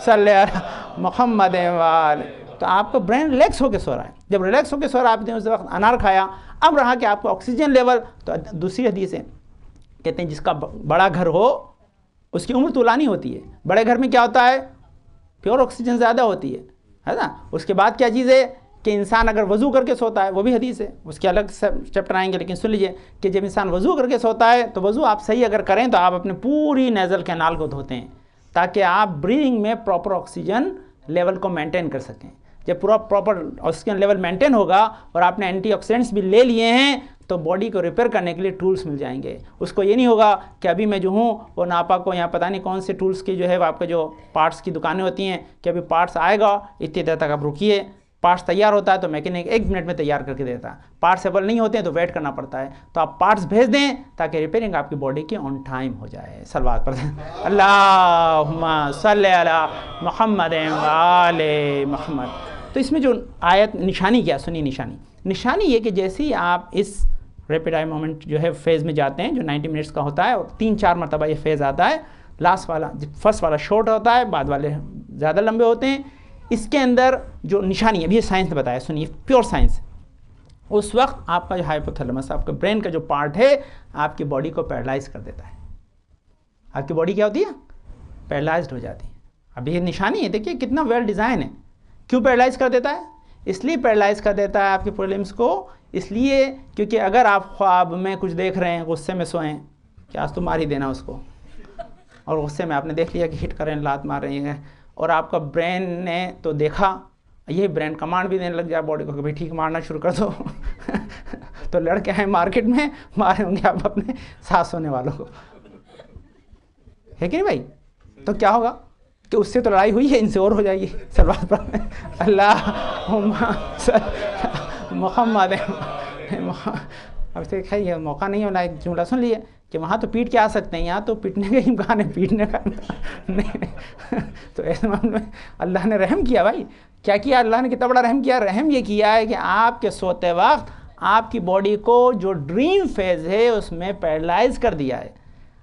صلی علی محمد وآلہ. تو آپ کا برین ریلیکس ہو کے سو رہا ہے. جب ریلیکس ہو کے سو رہا ہے، آپ نے اس وقت انار کھایا. اب رہا کہ آپ کو آکسیجن لیول، تو دوسری حدیث ہے کہتے ہیں جس کا بڑا گھر ہو اس کی عمر طولانی ہوتی ہے. بڑے گھر میں کیا ہوتا ہے؟ پیور آکسیجن زیادہ ہوتی ہے نا. اس کے بعد کیا چیز ہے کہ انسان اگر وضو کر کے سوتا ہے، وہ بھی حدیث ہے، اس کے الگ چیپٹر آئیں گے، لیکن سن لیجئے کہ جب انسان وضو کر کے سوتا ہے تو وضو آپ صحیح اگر کریں تو آپ اپنے پوری نیزل کینال کو دھوتے ہیں تاکہ آپ بریدنگ میں پراپر آکسیجن لیول کو مینٹین کر سکیں. جب پورا پراپر آکسیجن لیول مینٹین ہوگا اور آپ نے اینٹی آکسیڈنٹس بھی لے لیے ہیں تو باڈی کو ریپیئر کرنے کے لیے ٹولز مل جائیں گے. اس کو یہ نہیں ہوگا کہ ابھی میں جو ہوں وہ ناپاک کو یہاں پتہ نہیں کون سے ٹولز کی جو ہے آپ کا جو پارٹس کی دکانیں ہوتی ہیں کہ ابھی پارٹس آئے گا اتنی دیر تک آپ رکیے. پارٹس تیار ہوتا ہے تو میکینک 1 منٹ میں تیار کر کے دیتا ہے. پارٹس ایبل نہیں ہوتے ہیں تو ویٹ کرنا پڑتا ہے. تو آپ پارٹس بھیج دیں تاکہ ریپیئرنگ آپ کی باڈی کی آن ٹائم ہو جائے. صلوات پڑھیں اللہم صلی علی محمد وآل محمد. تو اس میں جو آیت نشانی کیا سنی، نشانی یہ کہ جیسے ہی آپ اس ریپڈ آئی مومنٹ جو ہے فیز میں جاتے ہیں جو 90 منٹس کا ہوتا ہے اور 3-4 مرتبہ یہ فیز آتا ہے. لاسٹ والا فرسٹ والا شارٹ ہوتا ہے، بعد والے زیادہ لمبے ہوتے ہیں. اس کے اندر جو نشانی ہے ابھی یہ سائنس نے بتایا، سنیے پیور سائنس. اس وقت آپ کا جو ہائپوتھیلمس، آپ کا برین کا جو پارٹ ہے، آپ کی باڈی کو پیرالائز کر دیتا ہے. آپ کی باڈی کیا ہوتی ہے؟ پیرالائزڈ ہو جاتی ہے. اب یہ نشانی ہے، دیکھیے کتنا ویل ڈیزائن ہے. کیوں پیرالائز کر دیتا ہے؟ اس لیے پیرالائز کر دیتا ہے آپ کے پرلمس کو، اس لیے کیونکہ اگر آپ خواب میں کچھ دیکھ رہے ہیں، غصے میں سوئیں کہ آج تو مار ہی دینا اس کو، اور غصے میں آپ نے دیکھ لیا کہ ہٹ کریں، لات مار رہی ہیں، اور آپ کا برین نے تو دیکھا، یہ برین کمانڈ بھی دینے لگ جائے باڈی کو کہ بھائی ٹھیک مارنا شروع کر دو تو لڑکے ہیں مارکیٹ میں مارے ہوں گے آپ اپنے ساتھ سونے والوں کو، ہے کہ نہیں بھائی؟ تو کیا ہوگا کہ اس سے تو لڑائی ہوئی ہے، ان سے اور ہو جائے گی. صلوات پڑھیں اللہم محمد. اب سے یہ موقع نہیں ہونا، ایک جملہ سن لیے کہ وہاں تو پیٹ کے آ سکتے ہیں، یہاں تو پیٹنے کا امکان ہے، پیٹنے کا نہیں. تو ایسے معاملے میں اللہ نے رحم کیا بھائی. کیا کیا اللہ نے؟ کتنا بڑا رحم کیا. رحم یہ کیا ہے کہ آپ کے سوتے وقت آپ کی باڈی کو جو ڈریم فیز ہے اس میں پیرالائز کر دیا ہے.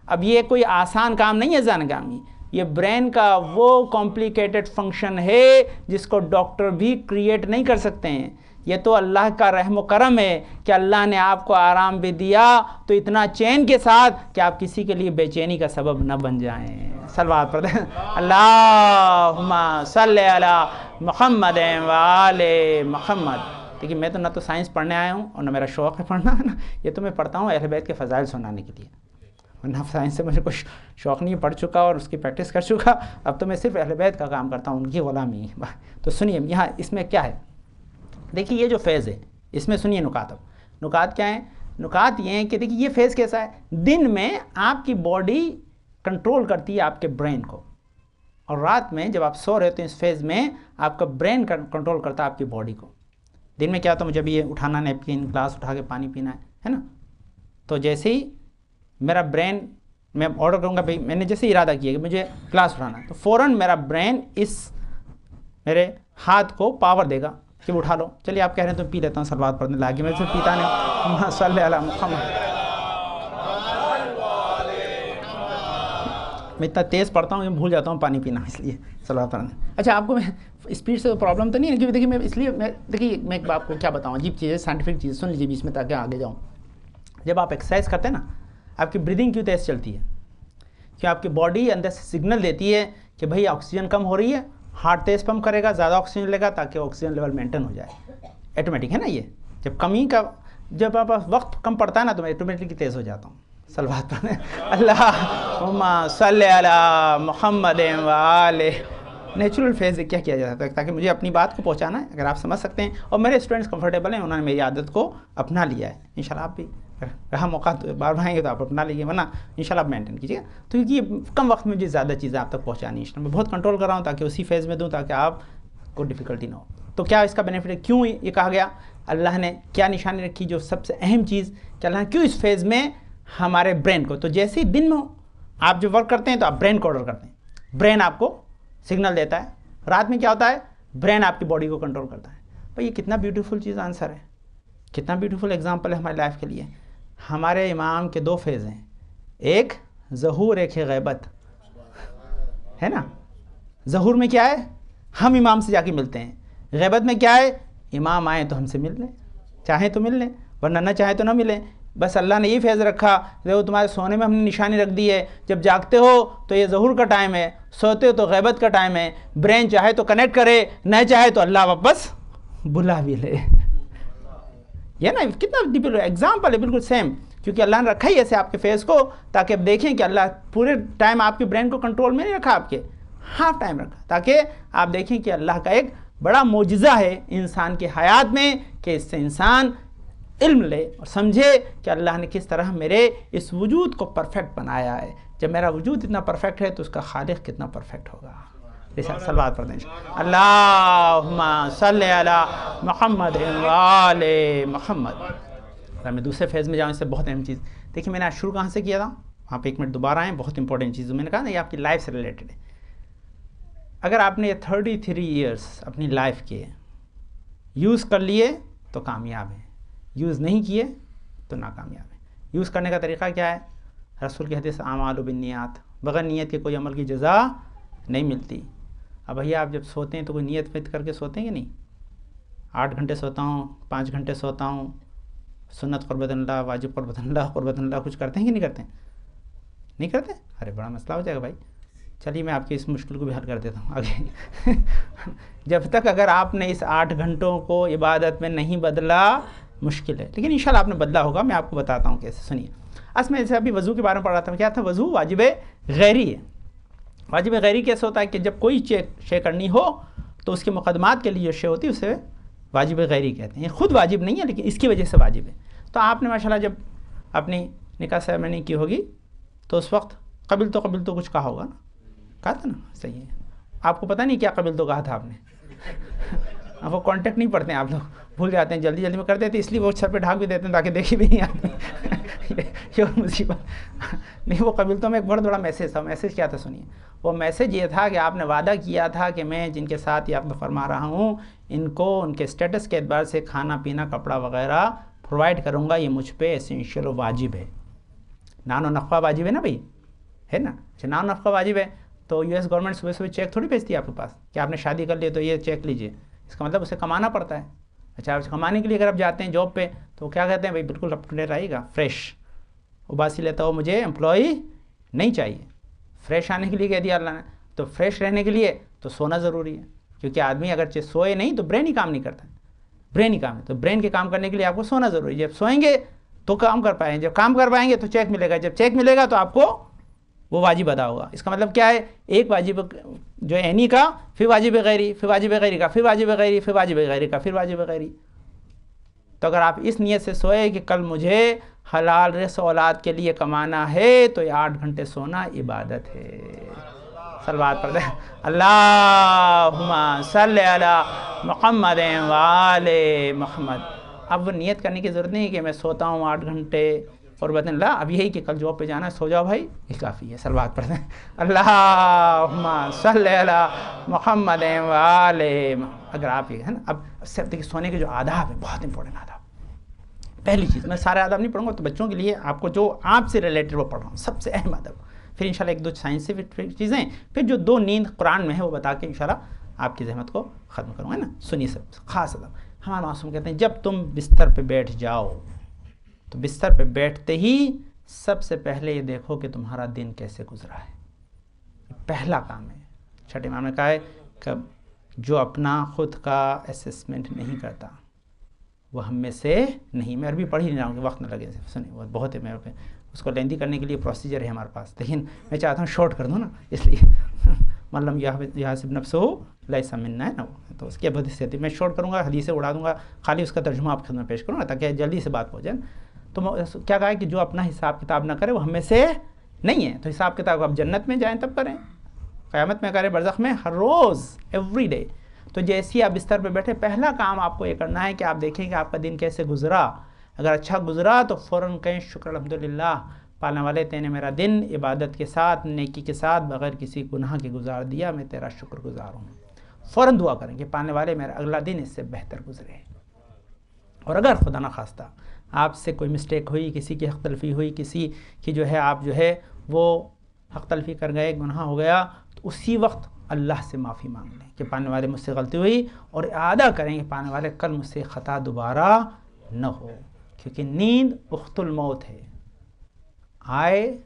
اب یہ کوئی آسان کام نہیں ہے زنگامی، یہ برین کا وہ کمپلیکیٹڈ فنکشن ہے جس کو ڈاکٹر بھی کریٹ نہیں کر سکتے ہیں. یہ تو اللہ کا رحم و کرم ہے کہ اللہ نے آپ کو آرام بھی دیا تو اتنا چین کے ساتھ کہ آپ کسی کے لیے بے چینی کا سبب نہ بن جائیں. صلوات پڑھتے ہیں. اللہم صلی علی محمد و آل محمد. دیکھیے میں تو نہ تو سائنس پڑھنے آیا ہوں اور نہ میرا شوق ہے پڑھنا، یہ تو میں پڑھتا ہوں اہل بیت کے فضائل سنانے کے لیے، ورنہ سائنس سے مجھے کچھ شوق نہیں، پڑھ چکا اور اس کی پریکٹس کر چکا. اب تو میں صرف اہل بیت کا کام کرتا ہوں، ان کی غلامی. تو سنیے یہاں اس میں کیا ہے، دیکھیے یہ جو فیز ہے اس میں سنیے نکات. اب نکات کیا ہیں؟ نکات یہ ہیں کہ دیکھیے یہ فیز کیسا ہے، دن میں آپ کی باڈی کنٹرول کرتی ہے آپ کے برین کو، اور رات میں جب آپ سو رہے ہوتے ہیں اس فیز میں آپ کا برین کنٹرول کرتا ہے آپ کی باڈی کو. دن میں کیا ہوتا ہے، مجھے بھی یہ اٹھانا نیپکن گلاس اٹھا کے پانی پینا ہے نا، تو جیسے ہی میرا برین، میں آرڈر کروں گا بھائی، میں نے جیسے ارادہ کیا کہ مجھے گلاس اٹھانا ہے، تو فوراً میرا برین اس میرے ہاتھ کو پاور دے گا کہ اٹھا لو. چلیے آپ کہہ رہے ہیں تو پی لیتا ہوں، صلوات پڑھنے لگے، میں سے پیتا نہیں. صلی علی محمد. میں اتنا تیز پڑھتا ہوں کہ بھول جاتا ہوں پانی پینا، اس لیے صلوات پڑھنے. اچھا آپ کو میں اسپیڈ سے پرابلم تو نہیں ہے، کیونکہ دیکھیے میں اس لیے دیکھیے میں ایک آپ کو کیا بتاؤں، عجیب چیز ہے، سائنٹیفک چیز سن لیجیے بیچ میں تاکہ آگے جاؤں. جب آپ ایکسرسائز کرتے ہیں نا، آپ کی بریدنگ کیوں تیز چلتی ہے؟ کہ آپ کی باڈی اندر سے سگنل دیتی ہے کہ بھائی آکسیجن کم ہو رہی ہے، ہارٹ تیز پمپ کرے گا، زیادہ آکسیجن لے گا تاکہ آکسیجن لیول مینٹین ہو جائے. ایٹومیٹک ہے نا یہ، جب کمی کا جب آپ وقت کم پڑتا ہے نا تو میں ایٹومیٹکلی تیز ہو جاتا ہوں. صلوات پڑھیں. اللہم صلی علی محمد و آل. نیچرل فیز سے کیا کیا جاتا ہے تاکہ مجھے اپنی بات کو پہنچانا ہے، اگر آپ سمجھ سکتے ہیں، اور میرے اسٹوڈنٹس کمفرٹیبل ہیں، انہوں نے میری عادت کو اپنا لیا ہے. انشاءاللہ آپ بھی رہا موقع بار بار آئیں گے تو آپ اپنا لیجیے، ورنہ انشاءاللہ آپ مینٹین کیجیے. تو کیونکہ یہ کم وقت میں مجھے زیادہ چیزیں آپ تک پہنچانی ہے، میں بہت کنٹرول کر رہا ہوں تاکہ اسی فیز میں دوں تاکہ آپ کو ڈیفیکلٹی نہ ہو. تو کیا اس کا بینیفٹ ہے، کیوں یہ کہا گیا، اللہ نے کیا نشانی رکھی، جو سب سے اہم چیز کہ اللہ نے کیوں اس فیز میں ہمارے برین کو، تو جیسے ہی دن میں آپ جو ورک کرتے ہیں تو آپ برین کو آرڈر کرتے ہیں، برین آپ کو سگنل دیتا ہے. رات میں کیا ہوتا ہے، برین آپ کی باڈی کو کنٹرول کرتا ہے. بھائی یہ کتنا بیوٹیفل چیز آنسر ہے، کتنا بیوٹیفل ایگزامپل ہے ہماری لائف کے لیے. ہمارے امام کے دو فیز ہیں، ایک ظہور ایک ہے غیبت، ہے نا. ظہور میں کیا ہے، ہم امام سے جا کے ملتے ہیں. غیبت میں کیا ہے، امام آئیں تو ہم سے مل لیں، چاہیں تو مل لیں ورنہ نہ چاہیں تو نہ ملیں. بس اللہ نے یہ فیض رکھا، دیکھو تمہارے سونے میں ہم نے نشانی رکھ دی ہے، جب جاگتے ہو تو یہ ظہور کا ٹائم ہے، سوتے ہو تو غیبت کا ٹائم ہے. برین چاہے تو کنیکٹ کرے، نہ چاہے تو اللہ واپس بلا بھی لے. یہ نا کتنا ڈیپل ایگزامپل ہے، بالکل سیم، کیونکہ اللہ نے رکھا ہی ایسے آپ کے فیس کو تاکہ آپ دیکھیں کہ اللہ پورے ٹائم آپ کے برین کو کنٹرول میں نہیں رکھا، آپ کے ہاف ٹائم رکھا تاکہ آپ دیکھیں کہ اللہ کا ایک بڑا معجزہ ہے انسان کی حیات میں کہ اس سے انسان علم لے اور سمجھے کہ اللہ نے کس طرح میرے اس وجود کو پرفیکٹ بنایا ہے. جب میرا وجود اتنا پرفیکٹ ہے تو اس کا خالق کتنا پرفیکٹ ہوگا. صلوات پڑھتے ہیں. اللہم صلی علی محمد و آل محمد. اگر میں دوسرے فیز میں جاؤں، اس سے بہت اہم چیز دیکھیں، میں نے آج شروع کہاں سے کیا تھا، وہاں پہ ایک منٹ دوبارہ آئیں، بہت امپورٹنٹ چیز میں نے کہا نا، یہ آپ کی لائف سے ریلیٹڈ ہے. اگر آپ نے یہ 33 ایئرس اپنی لائف کے یوز کر لیے تو کامیاب ہیں، یوز نہیں کیے تو ناکامیاب ہیں. یوز کرنے کا طریقہ کیا ہے، رسول کی حدیث اعمال بالنیات، بغیر نیت کے کوئی عمل کی جزا نہیں ملتی. اب بھیا آپ جب سوتے ہیں تو کوئی نیت فت کر کے سوتے ہیں کہ نہیں؟ 8 گھنٹے سوتا ہوں، 5 گھنٹے سوتا ہوں، سنت قربت اللہ، واجب قربت اللہ، قربت اللہ کچھ کرتے ہیں کہ نہیں کرتے ہیں؟ نہیں کرتے؟ ارے بڑا مسئلہ ہو جائے گا بھائی. چلیے میں آپ کی اس مشکل کو بھی حل کر دیتا ہوں آگے. جب تک اگر آپ نے اس 8 گھنٹوں کو عبادت میں نہیں بدلا مشکل ہے، لیکن انشاءاللہ آپ نے بدلا ہوگا. میں آپ کو بتاتا ہوں کیسے. سنیے، اصل میں جیسے ابھی وضو کے بارے میں پڑھ رہا تھا، کیا تھا، وضو واجب غیری ہے. واجب غیری کیسے ہوتا ہے کہ جب کوئی شے کرنی ہو تو اس کے مقدمات کے لیے جو شے ہوتی ہے اسے واجب غیری کہتے ہیں. خود واجب نہیں ہے لیکن اس کی وجہ سے واجب ہے. تو آپ نے ماشاءاللہ جب اپنی نکاح سیرمنی کی ہوگی تو اس وقت قبل تو کچھ کہا ہوگا نا، کہا تھا نا؟ صحیح ہے. آپ کو پتہ نہیں کیا قبل تو کہا تھا آپ نے. اب وہ کانٹیکٹ نہیں پڑھتے ہیں آپ لوگ، بھول جاتے ہیں، جلدی میں کر دیتے ہیں، اس لیے وہ سر پہ ڈھاک بھی دیتے ہیں تاکہ دیکھی بھی نہیں آتی. یہ مصیبت نہیں. وہ قبل تو میں ایک بڑا بڑا میسیج تھا. میسیج کیا تھا سنیے. وہ میسیج یہ تھا کہ آپ نے وعدہ کیا تھا کہ میں جن کے ساتھ یہ عقد فرما رہا ہوں ان کو ان کے اسٹیٹس کے اعتبار سے کھانا پینا کپڑا وغیرہ پرووائڈ کروں گا. یہ مجھ پہ اسینشیل و واجب ہے. نان و نخوا واجب ہے نا بھائی. ہے نا. نان نفقہ واجب ہے تو US گورنمنٹ صبح صبح چیک تھوڑی بھیجتی ہے آپ کے پاس کہ آپ نے شادی کر لی تو یہ چیک لیجئے. اس کا مطلب اسے کمانا پڑتا ہے. اچھا کمانے کے لیے اگر آپ جاتے ہیں جاب پہ تو کیا کہتے ہیں بھائی بالکل اپ ٹو ڈیٹ آئیے گا, فریش. اباسی لیتا ہو مجھے امپلائی نہیں چاہیے. فریش آنے کے لیے کہہ دیا اللہ نے. تو فریش رہنے کے لیے تو سونا ضروری ہے, کیونکہ آدمی اگرچہ سوئے نہیں تو برین ہی کام نہیں کرتا ہے. برین ہی کام ہے, تو برین کے کام کرنے کے لیے آپ کو سونا ضروری ہے. جب سوئیں گے تو کام کر پائیں گے, جب کام کر پائیں گے تو چیک ملے گا, جب چیک ملے گا تو آپ کو وہ واجب ادا ہوگا. اس کا مطلب کیا ہے, ایک واجب جو ہے عینی کا, پھر واجب غیری, پھر واجب غیری کا, پھر واجب غیری, پھر واجب غیری کا, پھر واجب غیری. تو اگر آپ اس نیت سے سوئے کہ کل مجھے حلال رزق اولاد کے لیے کمانا ہے تو یہ 8 گھنٹے سونا عبادت ہے. صلوات پڑھ دیں اللہم صلی علی محمد وآل محمد. اب وہ نیت کرنے کی ضرورت نہیں کہ میں سوتا ہوں 8 گھنٹے اور بتائیں اللہ اب یہی کہ کل جاب پہ جانا ہے, سو جاؤ بھائی, یہ کافی ہے. صلوات پڑھ دیں اللہم صلی علی محمد وآل. اگر آپ یہ ہے نا, اب سب دیکھیں سونے کے جو آداب ہیں بہت امپورٹنٹ آداب. پہلی چیز, میں سارے آداب نہیں پڑھوں گا تو بچوں کے لیے آپ کو جو آپ سے ریلیٹڈ وہ پڑھ رہا ہوں, سب سے اہم ادب. پھر انشاءاللہ 1-2 سائنسفک چیزیں, پھر جو 2 نیند قرآن میں ہے وہ بتا کے انشاءاللہ آپ کی زحمت کو ختم کروں گا نا. سنیے سب خاص ادب. ہمارے معصوم کہتے ہیں جب تم بستر پہ بیٹھ جاؤ تو بستر پہ بیٹھتے ہی سب سے پہلے یہ دیکھو کہ تمہارا دن کیسے گزرا ہے. پہلا کام ہے. چھٹے امام نے کہا ہے کہ جو اپنا خود کا اسسمنٹ نہیں کرتا وہ ہم میں سے نہیں. میں عربی پڑھ ہی نہیں رہا ہوں کہ وقت نہ لگے, سنیں وہ بہت ہے میرے پہ, اس کو لیندی کرنے کے لیے پروسیجر ہے ہمارے پاس, لیکن میں چاہتا ہوں شارٹ کر دوں نا, اس لیے مطلب یحاسب نفسہ لیس منا ہے نا, تو اس کی بہت حیثیت ہے. میں شارٹ کروں گا, حدیثیں اڑا دوں گا, خالی اس کا ترجمہ آپ خدمت پیش کروں گا تاکہ جلدی سے بات پہنچ جائے. تو کیا کہا ہے کہ جو اپنا حساب کتاب نہ کرے وہ ہم میں سے نہیں ہے. تو حساب کتاب آپ جنت میں جائیں تب کریں, قیامت میں کریں, برزخ میں, ہر روز ایوری ڈے. تو جیسے آپ بستر پہ بیٹھے پہلا کام آپ کو یہ کرنا ہے کہ آپ دیکھیں کہ آپ کا دن کیسے گزرا. اگر اچھا گزرا تو فوراً کہیں شکر الحمدللہ پالنے والے تے نے میرا دن عبادت کے ساتھ نیکی کے ساتھ بغیر کسی گناہ کے گزار دیا, میں تیرا شکر گزار ہوں. فوراً دعا کریں کہ پالنے والے میرا اگلا دن اس سے بہتر گزرے. اور اگر خدا نخواستہ آپ سے کوئی مسٹیک ہوئی, کسی کی حق تلفی ہوئی, کسی کی جو ہے آپ جو ہے وہ حق تلفی کر گئے, گناہ ہو گیا, تو اسی وقت اللہ سے معافی مانگ لیں کہ پانے والے مجھ سے غلطی ہوئی, اور اعادہ کریں کہ پانے والے کل مجھ سے خطا دوبارہ نہ ہو. کیونکہ نیند اخت الموت ہے, آئے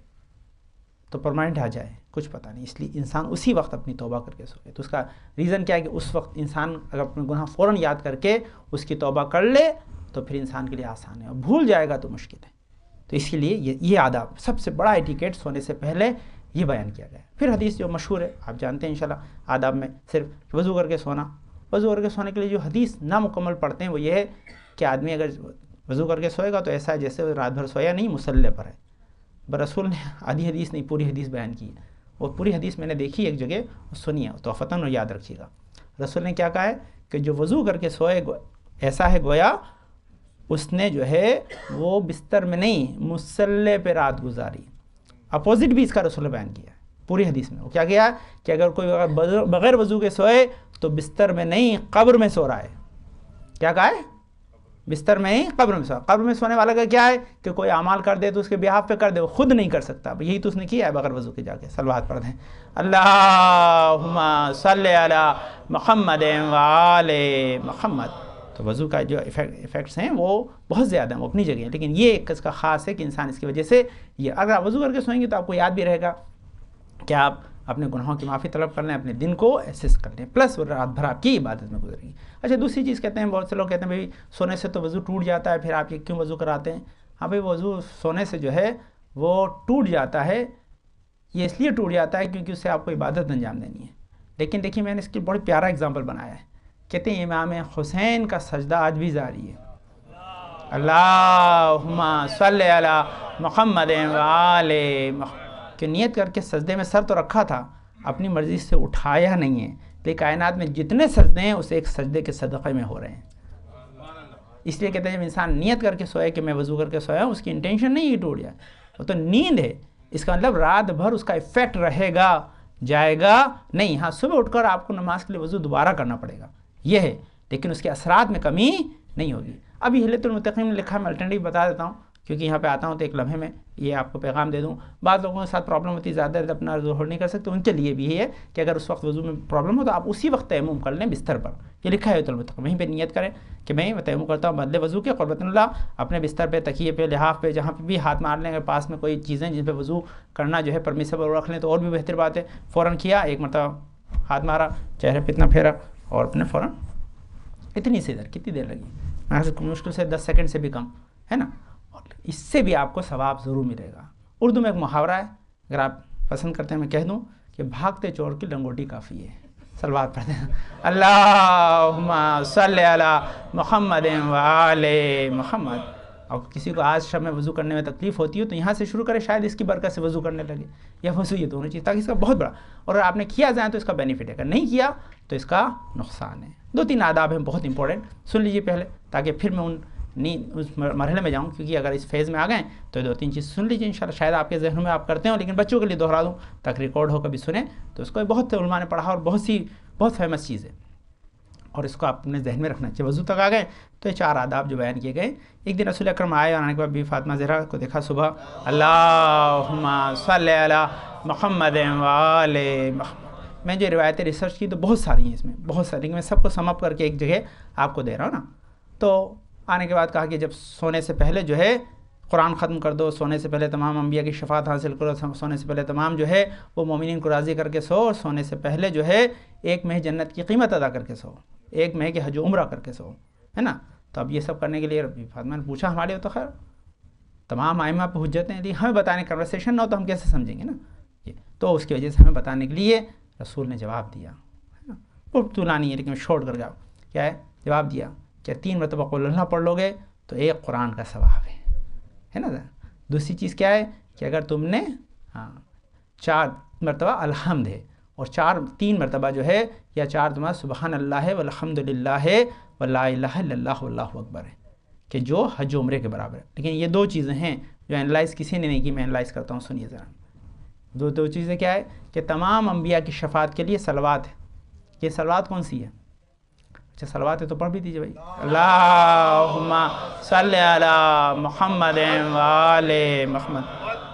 تو پرماننٹ آ جائے کچھ پتہ نہیں. اس لیے انسان اسی وقت اپنی توبہ کر کے سوئے. تو اس کا ریزن کیا ہے کہ اس وقت انسان اگر اپنے گناہ فوراً یاد کر کے اس کی توبہ کر لے تو پھر انسان کے لیے آسان ہے, اور بھول جائے گا تو مشکل ہے. تو اس کے لیے یہ آداب, سب سے بڑا ایٹیکیٹ سونے سے پہلے یہ بیان کیا گیا ہے. پھر حدیث جو مشہور ہے آپ جانتے ہیں انشاءاللہ آداب میں, صرف وضو کر کے سونا. وضو کر کے سونے کے لیے جو حدیث نامکمل پڑھتے ہیں وہ یہ ہے کہ آدمی اگر وضو کر کے سوئے گا تو ایسا ہے جیسے وہ رات بھر سویا نہیں, مصلی پر ہے. رسول نے آدھی حدیث نہیں پوری حدیث بیان کی ہے, اور پوری حدیث میں نے دیکھی ایک جگہ, سنیے تو فتن اور یاد رکھیے گا. رسول نے کیا کہا ہے کہ جو وضو کر کے سوئے ایسا ہے گویا اس نے جو ہے وہ بستر میں نہیں مصلی پہ رات گزاری. اپوزٹ بھی اس کا رسول نے بیان کیا ہے پوری حدیث میں. وہ کیا کیا کہ اگر کوئی بغیر وضو کے سوئے تو بستر میں نہیں قبر میں سو رہا ہے. کیا کہا ہے؟ بستر میں ہی قبر میں سو. قبر میں سونے والا کا کیا ہے کہ کوئی اعمال کر دے تو اس کے بیہاف پہ کر دے, وہ خود نہیں کر سکتا. یہی تو اس نے کیا ہے بغیر وضو کے جا کے. صلوات پڑھ دیں اللہم صلی علی محمد وآل محمد. تو وضو کا جو ایفیکٹس ہیں وہ بہت زیادہ ہیں, وہ اپنی جگہ ہیں, لیکن یہ ایک اس کا خاص ہے کہ انسان اس کی وجہ سے یہ اگر آپ وضو کر کے سوئیں گے تو آپ کو یاد بھی رہے گا کہ آپ اپنے گناہوں کی معافی طلب کر لیں, اپنے دن کو ایسس کر لیں, پلس رات بھر آپ کی عبادت میں گزرے گی. اچھا دوسری چیز کہتے ہیں, بہت سے لوگ کہتے ہیں بھائی سونے سے تو وضو ٹوٹ جاتا ہے, پھر آپ یہ کیوں وضو کراتے ہیں؟ ہاں بھائی وضو سونے سے جو ہے وہ ٹوٹ جاتا ہے, یہ اس لیے ٹوٹ جاتا ہے کیونکہ اس سے آپ کو عبادت انجام دینی ہے. لیکن دیکھیے میں نے اس کی بڑی پیارا اگزامپل بنایا ہے. کہتے ہیں امام حسین کا سجدہ آج بھی جاری ہے. اللہم صلی علی محمد وآل محمد. کہ نیت کر کے سجدے میں سر تو رکھا تھا, اپنی مرضی سے اٹھایا نہیں ہے, لیکن کائنات میں جتنے سجدے ہیں اسے ایک سجدے کے صدقے میں ہو رہے ہیں. اس لیے کہتے ہیں جب انسان نیت کر کے سوئے کہ میں وضو کر کے سویا ہوں, اس کی انٹینشن نہیں یہ ٹوٹ جائے, وہ تو نیند ہے. اس کا مطلب رات بھر اس کا ایفیکٹ رہے گا, جائے گا نہیں. ہاں صبح اٹھ کر آپ کو نماز کے لیے وضو دوبارہ کرنا پڑے گا, یہ ہے, لیکن اس کے اثرات میں کمی نہیں ہوگی. اب یہ ہلیۃ المتقین نے لکھا, میں الٹرنیٹیو بتا دیتا ہوں کیونکہ یہاں پہ آتا ہوں تو ایک لمحے میں یہ آپ کو پیغام دے دوں. بعض لوگوں کے ساتھ پرابلم ہوتی ہے، زیادہ دیر اپنا ظہور نہیں کر سکتے، ان کے لیے بھی یہ ہے کہ اگر اس وقت وضو میں پرابلم ہو تو آپ اسی وقت تیمم کر لیں بستر پر. یہ لکھا ہے المتق، وہیں پہ نیت کریں کہ میں تیمم کرتا ہوں بدلے وضو کے قربۃ اللہ، اپنے بستر پہ، تکیے پہ، لحاف پہ، جہاں پہ بھی ہاتھ مار لیں. اگر پاس میں کوئی چیزیں جن پہ وضو کرنا جو ہے پرمیسیبل رکھ لیں تو اور بھی بہتر بات ہے. فوراً کیا، ایک مرتبہ ہاتھ مارا، چہرے پہ اتنا پھیرا اور اپنے فوراً اتنی سی دیر، کتنی دیر لگی؟ مشکل سے 10 سیکنڈ سے بھی کم ہے نا. اور اس سے بھی آپ کو ثواب ضرور ملے گا. اردو میں ایک محاورہ ہے، اگر آپ پسند کرتے ہیں میں کہہ دوں کہ بھاگتے چور کی لنگوٹی کافی ہے. صلوات پڑھتے ہیں اللہم صلی علی محمد و آل محمد. اور کسی کو آج شب میں وضو کرنے میں تکلیف ہوتی ہے تو یہاں سے شروع کرے، شاید اس کی برکت سے وضو کرنے لگے، یا وضو یہ دونوں چیز، تاکہ اس کا بہت بڑا، اور اگر آپ نے کیا جائے تو اس کا بینیفٹ ہے، اگر نہیں کیا تو اس کا نقصان ہے. 2-3 آداب ہیں بہت امپورٹنٹ، سن لیجیے پہلے تاکہ پھر میں اس مرحلے میں جاؤں، کیونکہ اگر اس فیز میں آ گئے تو 2-3 چیز سن لیجیے انشاءاللہ. شاید آپ کے ذہن میں آپ کرتے ہوں لیکن بچوں کے لیے دوہرا دوں تاکہ ریکارڈ ہو، کبھی سنیں تو اس کو بہت علماء نے پڑھا اور بہت فیمس چیز ہے اور اس کو آپ اپنے ذہن میں رکھنا چاہیے. وضو تک آ گئے تو یہ 4 آداب جو بیان کیے گئے. ایک دن رسول اکرم آئے اور آنے کے بعد بی فاطمہ زہرا کو دیکھا صبح، اللہم صلی علی محمد و آل محمد. میں جو روایتیں ریسرچ کی تو بہت ساری ہیں، اس میں بہت ساری، لیکن میں سب کو سم اپ کر کے ایک جگہ آپ کو دے رہا ہوں نا. تو آنے کے بعد کہا کہ جب سونے سے پہلے جو ہے قرآن ختم کر دو، سونے سے پہلے تمام انبیاء کی شفاعت حاصل کرو، سونے سے پہلے تمام جو ہے وہ مومنین کو راضی کر کے سو، سونے سے پہلے جو ہے ایک ماہ جنت کی قیمت ادا کر کے سو، ایک ماہ کے حج و عمرہ کر کے سو، ہے نا. تو اب یہ سب کرنے کے لیے ربی فاطمہ نے پوچھا ہمارے تو خیر تمام ائمہ پہ حجتیں ہیں، ہمیں بتانے کنورسیشن نہ ہو تو ہم کیسے سمجھیں گے نا. تو اس کی وجہ سے ہمیں بتانے کے لیے رسول نے جواب دیا، بہت طولانی ہے لیکن شارٹ کر گیا. کیا ہے جواب دیا کہ 3 مرتبہ قل اللہ پڑھ لو گے تو 1 قرآن کا ثواب ہے نا. دوسری چیز کیا ہے کہ اگر تم نے 4 مرتبہ الحمد ہے اور 3 مرتبہ جو ہے یا 4 مرتبہ سبحان اللہ ہے والحمد للہ ہے ولا الہ الا اللہ واللہ اکبر ہے، کہ جو حج و عمرے کے برابر ہے. لیکن یہ 2 چیزیں ہیں جو انالائز کسی نے نہیں کی، میں انالائز کرتا ہوں، سنیے ذرا. دو چیزیں کیا ہے کہ تمام انبیاء کی شفاعت کے لیے صلوات ہے. یہ صلوات کون سی ہے؟ اچھا صلوات ہے تو پڑھ بھی دیجیے بھائی، اللہم صلی علی محمد و آل محمد.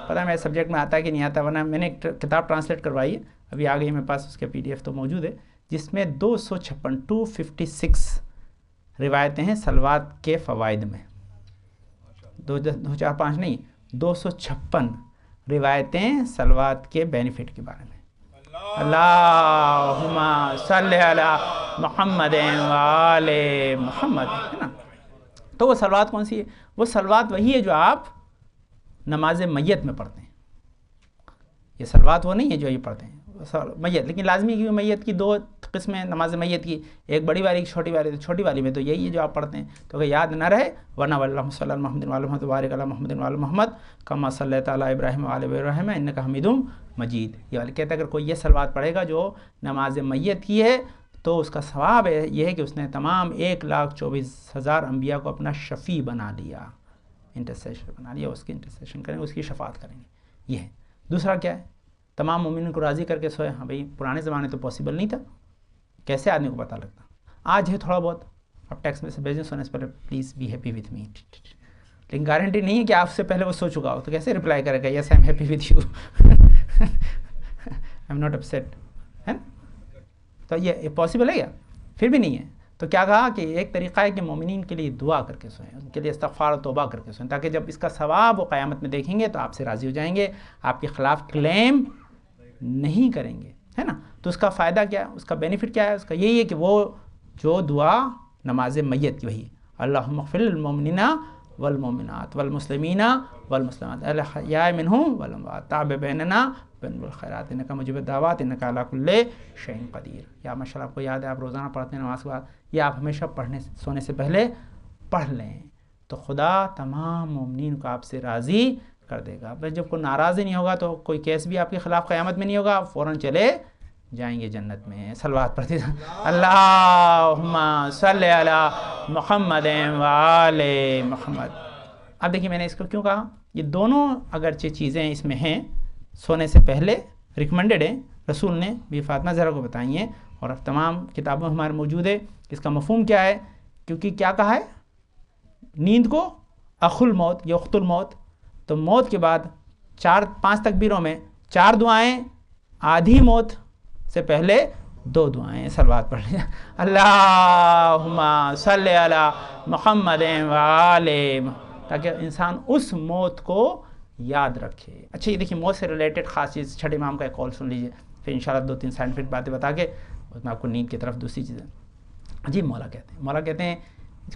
پتہ ہے میرے سبجیکٹ میں آتا ہے کہ نہیں آتا، ورنہ میں نے ایک کتاب ٹرانسلیٹ کروائی ہے، ابھی آ گئی میرے پاس، اس کے PDF تو موجود ہے، جس میں 256 روایتیں ہیں صلوات کے فوائد میں. 2 4 5 نہیں، 256 روایتیں صلوات کے بینیفٹ کے بارے میں. اللہم صلی علی محمد و آل محمد، ہے نا. تو وہ صلوات کون سی ہے؟ وہ صلوات وہی ہے جو آپ نماز میت میں پڑھتے ہیں. یہ صلوات وہ نہیں ہے جو یہ پڑھتے ہیں میت، لیکن لازمی کی میت کی 2 قسمیں نماز میت کی، ایک بڑی والی ایک چھوٹی والی. تو چھوٹی والی میں تو یہی ہے جو آپ پڑھتے ہیں، تو اگر یاد نہ رہے ورنہ اللہم صلی علی محمد و آل محمد وبارک علی محمد و آل محمد کما صلیت علی ابراہیم و آل ابراہیم انک حمید مجید. یہ والے کہتے ہیں اگر کوئی یہ صلوات پڑھے گا جو نماز میت کی ہے تو اس کا ثواب ہے یہ ہے کہ اس نے تمام 1,24,000 انبیاء کو اپنا شفیع بنا لیا، انٹرسیشن بنا لیا، اس کی انٹرسیشن کریں گے، اس کی شفاعت کریں گے. یہ ہے. دوسرا کیا ہے؟ تمام مومنین کو راضی کر کے سوئے. ہاں بھائی پرانے زمانے تو پاسبل نہیں تھا، کیسے آدمی کو پتہ لگتا؟ آج ہے تھوڑا بہت، اب ٹیکسٹ میں سے بھیجیں سونے سے پہلے please be happy with me, لیکن گارنٹی نہیں ہے کہ آپ سے پہلے وہ سو چکا ہو تو کیسے رپلائی کرے گا yes I am happy with you, I am not upset, ہے نا. تو یہ پاسبل ہے کیا؟ پھر بھی نہیں ہے. تو کیا کہا کہ ایک طریقہ ہے کہ مومنین کے لیے دعا کر کے سوئیں، ان کے لیے استغفار و توبہ کر کے سوئیں، تاکہ جب اس کا ثواب وہ قیامت میں دیکھیں گے تو آپ سے راضی ہو جائیں گے، آپ کے خلاف کلیم نہیں کریں گے، ہے نا. تو اس کا فائدہ کیا ہے، اس کا بینیفٹ کیا ہے؟ اس کا یہی ہے کہ وہ جو دعا نماز میت کی وہی اللہم اغفر للمؤمنین والمؤمنات والمسلمین والمسلمات الاحیاء منہم والاموات تاب بیننا بین الخیرات انک مجیب الدعوات انک علی کل شیء قدیر. یا ماشاء اللہ آپ کو یاد ہے آپ روزانہ پڑھتے ہیں نماز کے بعد، یا آپ ہمیشہ سونے سے پہلے پڑھ لیں تو خدا تمام مومنین کو آپ سے راضی کر دے گا. بس جب کوئی ناراض ہی نہیں ہوگا تو کوئی کیس بھی آپ کے خلاف قیامت میں نہیں ہوگا، آپ فوراً چلے جائیں گے جنت میں. صلوات پڑھتے ہیں اللہم صلی علی محمد و آل محمد. اب دیکھیے میں نے اس کو کیوں کہا، یہ دونوں اگرچہ چیزیں اس میں ہیں سونے سے پہلے ریکمنڈڈ ہیں، رسول نے بی فاطمہ زہرا کو بتائی ہیں اور تمام کتابوں ہمارے موجود ہے. اس کا مفہوم کیا ہے؟ کیونکہ کیا کہا ہے، نیند کو اخ الموت یا اخت الموت، تو موت کے بعد 4-5 تکبیروں میں 4 دعائیں، آدھی موت سے پہلے 2 دعائیں، صلوات پڑھ لیں، اللہم صلی علی محمد وآلہ، تاکہ انسان اس موت کو یاد رکھے۔ اچھا یہ دیکھیے موت سے ریلیٹڈ خاص چیز، چھٹے امام کا ایک قول سن لیجئے، پھر انشاءاللہ 2-3 سائنٹیفک باتیں بتا کے اس میں آپ کو نیند کی طرف دوسری چیزیں۔ جی مولا کہتے ہیں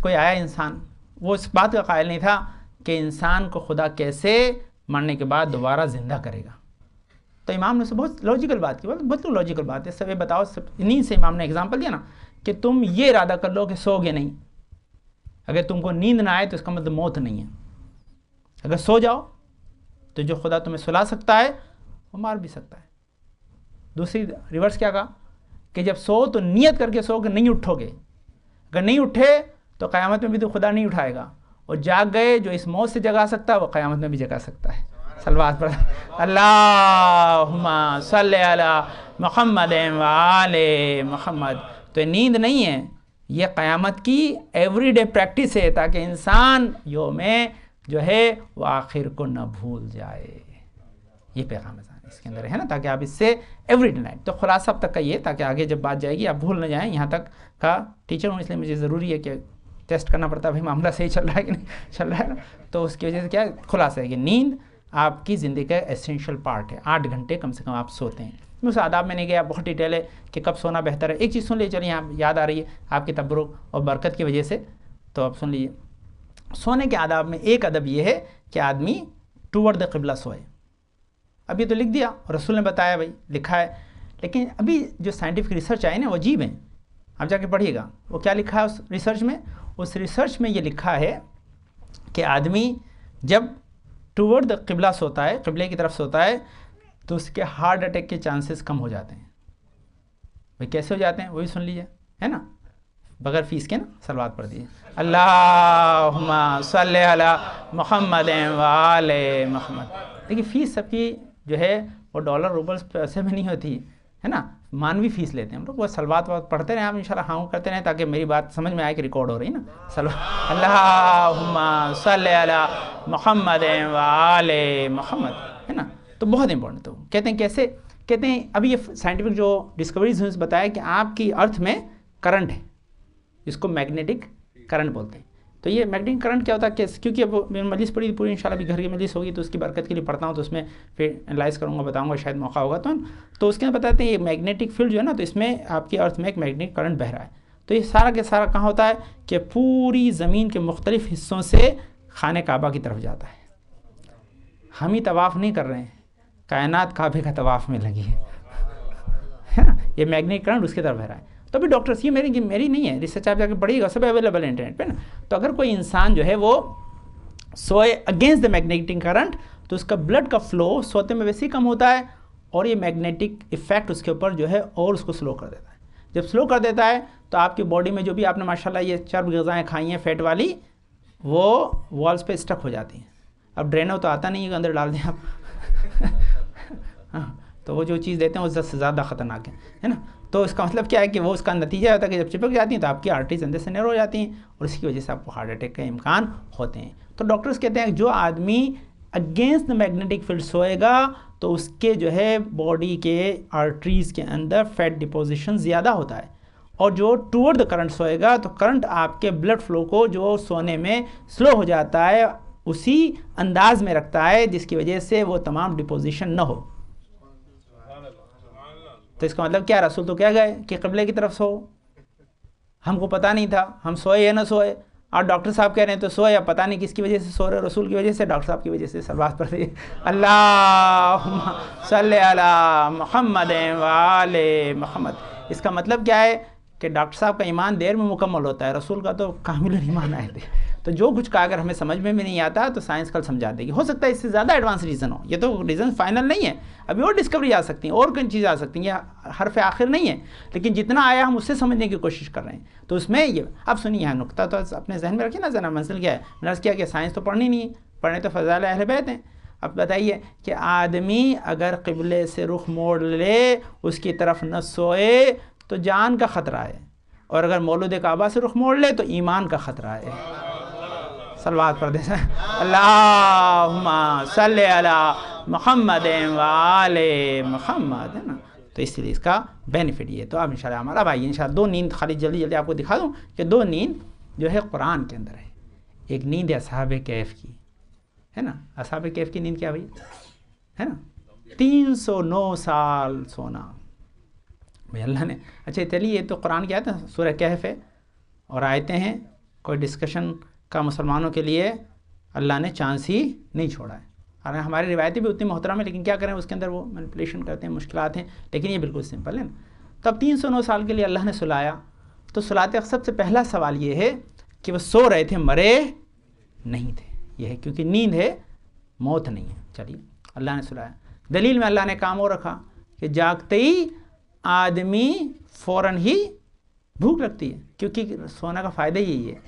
کوئی آیا انسان، وہ اس بات کا قائل نہیں تھا کہ انسان کو خدا کیسے مرنے کے بعد دوبارہ زندہ کرے گا، تو امام نے بہت لاجیکل بات کی، بہت لاجیکل بات ہے، سب یہ بتاؤ، نیند سے امام نے اگزامپل دیا نا کہ تم یہ ارادہ کر لو کہ سو گے نہیں، اگر تم کو نیند نہ آئے تو اس کا مطلب موت نہیں ہے، اگر سو جاؤ تو جو خدا تمہیں سلا سکتا ہے وہ مار بھی سکتا ہے۔ دوسری ریورس کیا کہا کہ جب سو تو نیت کر کے سو کہ نہیں اٹھو گے، اگر نہیں اٹھے تو قیامت میں بھی تو خدا نہیں اٹھائے گا، اور جاگ گئے جو اس موت سے جگا سکتا ہے وہ قیامت میں بھی جگا سکتا ہے۔ صلوات پڑھ اللہم صلی علی محمد وآل محمد۔ تو نیند نہیں ہے، یہ قیامت کی ایوری ڈے پریکٹس ہے، تاکہ انسان یوم جو ہے وہ آخر کو نہ بھول جائے۔ یہ پیغام اس کے اندر ہے نا، تاکہ آپ اس سے ایوری ڈے نائٹ، تو خلاصہ اب تک کا یہ، تاکہ آگے جب بات جائے گی آپ بھول نہ جائیں۔ یہاں تک کا ٹیچر ہوں اس لیے مجھے ضروری ہے کہ ٹیسٹ کرنا پڑتا ہے بھائی معاملہ صحیح چل رہا ہے کہ نہیں چل رہا ہے نا، تو اس کی وجہ سے کیا خلاصہ ہے کہ نیند آپ کی زندگی کا ایسینشیل پارٹ ہے، 8 گھنٹے کم سے کم آپ سوتے ہیں۔ اس آداب میں نہیں گیا، بہت ڈیٹیل ہے کہ کب سونا بہتر ہے۔ ایک چیز سن لیجیے، چلیے یہاں یاد آ رہی ہے آپ کی تبرک اور برکت کی وجہ سے، تو اب سن لیجیے سونے کے آداب میں ایک ادب یہ ہے کہ آدمی ٹوورڈ دا قبلہ سوئے۔ اب یہ تو لکھ دیا اور رسول نے بتایا، بھائی لکھا ہے، لیکن ابھی جو سائنٹیفک ریسرچ آئی نا وہ عجیب ہیں، آپ جا کے پڑھیے گا وہ کیا لکھا ہے اس ریسرچ میں۔ اس ریسرچ میں یہ لکھا ہے کہ آدمی جب ٹوورڈ دا قبلہ سوتا ہے، قبلے کی طرف سوتا ہے، تو اس کے ہارٹ اٹیک کے چانسز کم ہو جاتے ہیں۔ بھائی کیسے ہو جاتے ہیں وہی سن لیجیے، ہے نا، بغیر فیس کے نا، صلوات پڑھ دیجیے، اللہم صلی علی محمد وآل محمد۔ دیکھیے فیس سب کی جو ہے وہ ڈالر روبلز پیسے میں نہیں ہوتی ہے نا، مانوی فیس لیتے ہیں ہم لوگ۔ وہ صلوات پڑھتے رہیں آپ انشاءاللہ، ہاں کرتے رہیں تاکہ میری بات سمجھ میں آئے کہ ریکارڈ ہو رہی ہے نا۔ اللہم صلی علی محمد وآل محمد، ہے نا، تو بہت امپورٹنٹ۔ تو کہتے ہیں کیسے، کہتے ہیں ابھی یہ سائنٹیفک جو ڈسکوریز ہیں بتایا کہ آپ کی ارتھ میں کرنٹ ہے، جس کو میگنیٹک کرنٹ بولتے ہیں۔ تو یہ میگنیٹک کرنٹ کیا ہوتا ہے، کیونکہ اب میں مجلس پڑھی پوری انشاءاللہ ابھی گھر کی مجلس ہوگی تو اس کی برکت کے لیے پڑھتا ہوں، تو اس میں پھر انالائز کروں گا، بتاؤں گا، شاید موقع ہوگا تو اس کے اندر بتاتے ہیں یہ میگنیٹک فیلڈ جو ہے نا، تو اس میں آپ کی ارتھ میں ایک میگنیٹک کرنٹ بہ رہا ہے۔ تو یہ سارا کے سارا کہاں ہوتا ہے کہ پوری زمین کے مختلف حصوں سے خانہ کعبہ کی طرف جاتا ہے۔ ہم ہی طواف نہیں کر رہے ہیں، کائنات کعبے کا طواف میں لگی ہے نا، یہ میگنیٹک کرنٹ اس کی طرف بہ رہا ہے۔ تو ابھی ڈاکٹرس، یہ میری نہیں ہے، ریسرچ آپ جا کے پڑھیے گا، سب اویلیبل ہے انٹرنیٹ پہ نا۔ تو اگر کوئی انسان جو ہے وہ سوئے اگینسٹ دا میگنیٹک کرنٹ، تو اس کا بلڈ کا فلو سوتے میں ویسے ہی کم ہوتا ہے، اور یہ میگنیٹک ایفیکٹ اس کے اوپر جو ہے اور اس کو سلو کر دیتا ہے۔ جب سلو کر دیتا ہے تو آپ کی باڈی میں جو بھی آپ نے ماشاءاللہ یہ چرب غذائیں کھائی ہیں فیٹ والی، وہ والز پہ اسٹک ہو جاتی ہیں۔ اب ڈرینو تو آتا نہیں ہے، اندر ڈال دیں آپ ہاں، تو وہ جو چیز دیتے ہیں وہ زیادہ سے زیادہ خطرناک ہے نا۔ تو اس کا مطلب کیا ہے کہ وہ اس کا نتیجہ ہوتا ہے کہ جب چپک جاتی ہیں تو آپ کی آرٹریز اندر سے نیرو ہو جاتی ہیں، اور اس کی وجہ سے آپ کو ہارٹ اٹیک کا امکان ہوتے ہیں۔ تو ڈاکٹرز کہتے ہیں کہ جو آدمی اگینسٹ دا میگنیٹک فیلڈ سوئے گا تو اس کے جو ہے باڈی کے آرٹریز کے اندر فیٹ ڈپوزیشن زیادہ ہوتا ہے، اور جو ٹوورڈ دا کرنٹ سوئے گا تو کرنٹ آپ کے بلڈ فلو کو جو سونے میں سلو ہو جاتا ہے اسی انداز میں رکھتا ہے، جس کی وجہ سے وہ تمام ڈپوزیشن نہ ہو۔ تو اس کا مطلب کیا، رسول تو کیا گئے کہ قبلے کی طرف سو، ہم کو پتہ نہیں تھا، ہم سوئے یا نہ سوئے، اور ڈاکٹر صاحب کہہ رہے ہیں تو سوئے، یا پتہ نہیں کس کی وجہ سے سو رہے، رسول کی وجہ سے، ڈاکٹر صاحب کی وجہ سے۔ صلوات پڑھ رہی ہے، اللہم صلی علی محمد وآل محمد۔ اس کا مطلب کیا ہے کہ ڈاکٹر صاحب کا ایمان دیر میں مکمل ہوتا ہے، رسول کا تو کامل ایمان آئے تھے۔ تو جو کچھ کا اگر ہمیں سمجھ میں بھی نہیں آتا تو سائنس کل سمجھا دے گی، ہو سکتا ہے اس سے زیادہ ایڈوانس ریزن ہو، یہ تو ریزن فائنل نہیں ہے، ابھی اور ڈسکوری آ سکتی ہیں، اور کئی چیزیں آ سکتی ہیں، یہ حرف آخر نہیں ہے، لیکن جتنا آیا ہم اس سے سمجھنے کی کوشش کر رہے ہیں۔ تو اس میں یہ اب سنیے، یہاں نقطہ تو اپنے ذہن میں رکھیں نا ذرا، منزل کیا ہے، میں نے عرض کیا کہ سائنس تو پڑھنی نہیں ہے، پڑھنے تو فضائل اہل بیت ہیں۔ اب بتائیے کہ آدمی اگر قبلے سے رخ موڑ لے، اس کی طرف نہ سوئے تو جان کا خطرہ ہے، اور اگر مولود کعبہ سے رخ موڑ لے تو ایمان کا خطرہ ہے۔ صلوات پڑھ دیں اللہم صلی علی محمد و آل محمد، ہے نا. تو اس لیے اس کا بینیفٹ یہ. تو اب انشاءاللہ ہمارا بھائی انشاءاللہ 2 نیند خالی جلدی جلدی آپ کو دکھا دوں کہ 2 نیند جو ہے قرآن کے اندر ہے. ایک نیند ہے اصحاب کہف کی، ہے نا. اصحاب کہف کی نیند کیا بھائی ہے نا، 309 سال سونا بھائی اللہ نے. اچھا چلیے یہ تو قرآن کی آیت ہے، سورہ کہف ہے اور آیتیں ہیں، کوئی ڈسکشن کا مسلمانوں کے لیے اللہ نے چانس ہی نہیں چھوڑا ہے. اور ہماری روایتیں بھی اتنی محترم ہیں، لیکن کیا کریں اس کے اندر وہ مینپولیشن کرتے ہیں، مشکلات ہیں، لیکن یہ بالکل سمپل ہے نا. تو اب 309 سال کے لیے اللہ نے سلایا. تو سلاتے وقت سب سے پہلا سوال یہ ہے کہ وہ سو رہے تھے، مرے نہیں تھے. یہ ہے کیونکہ نیند ہے، موت نہیں ہے. چلیے اللہ نے سلایا. دلیل میں اللہ نے کام اور رکھا کہ جاگتے ہی آدمی فوراً ہی بھوک لگتی ہے، کیونکہ سونا کا فائدہ یہی ہے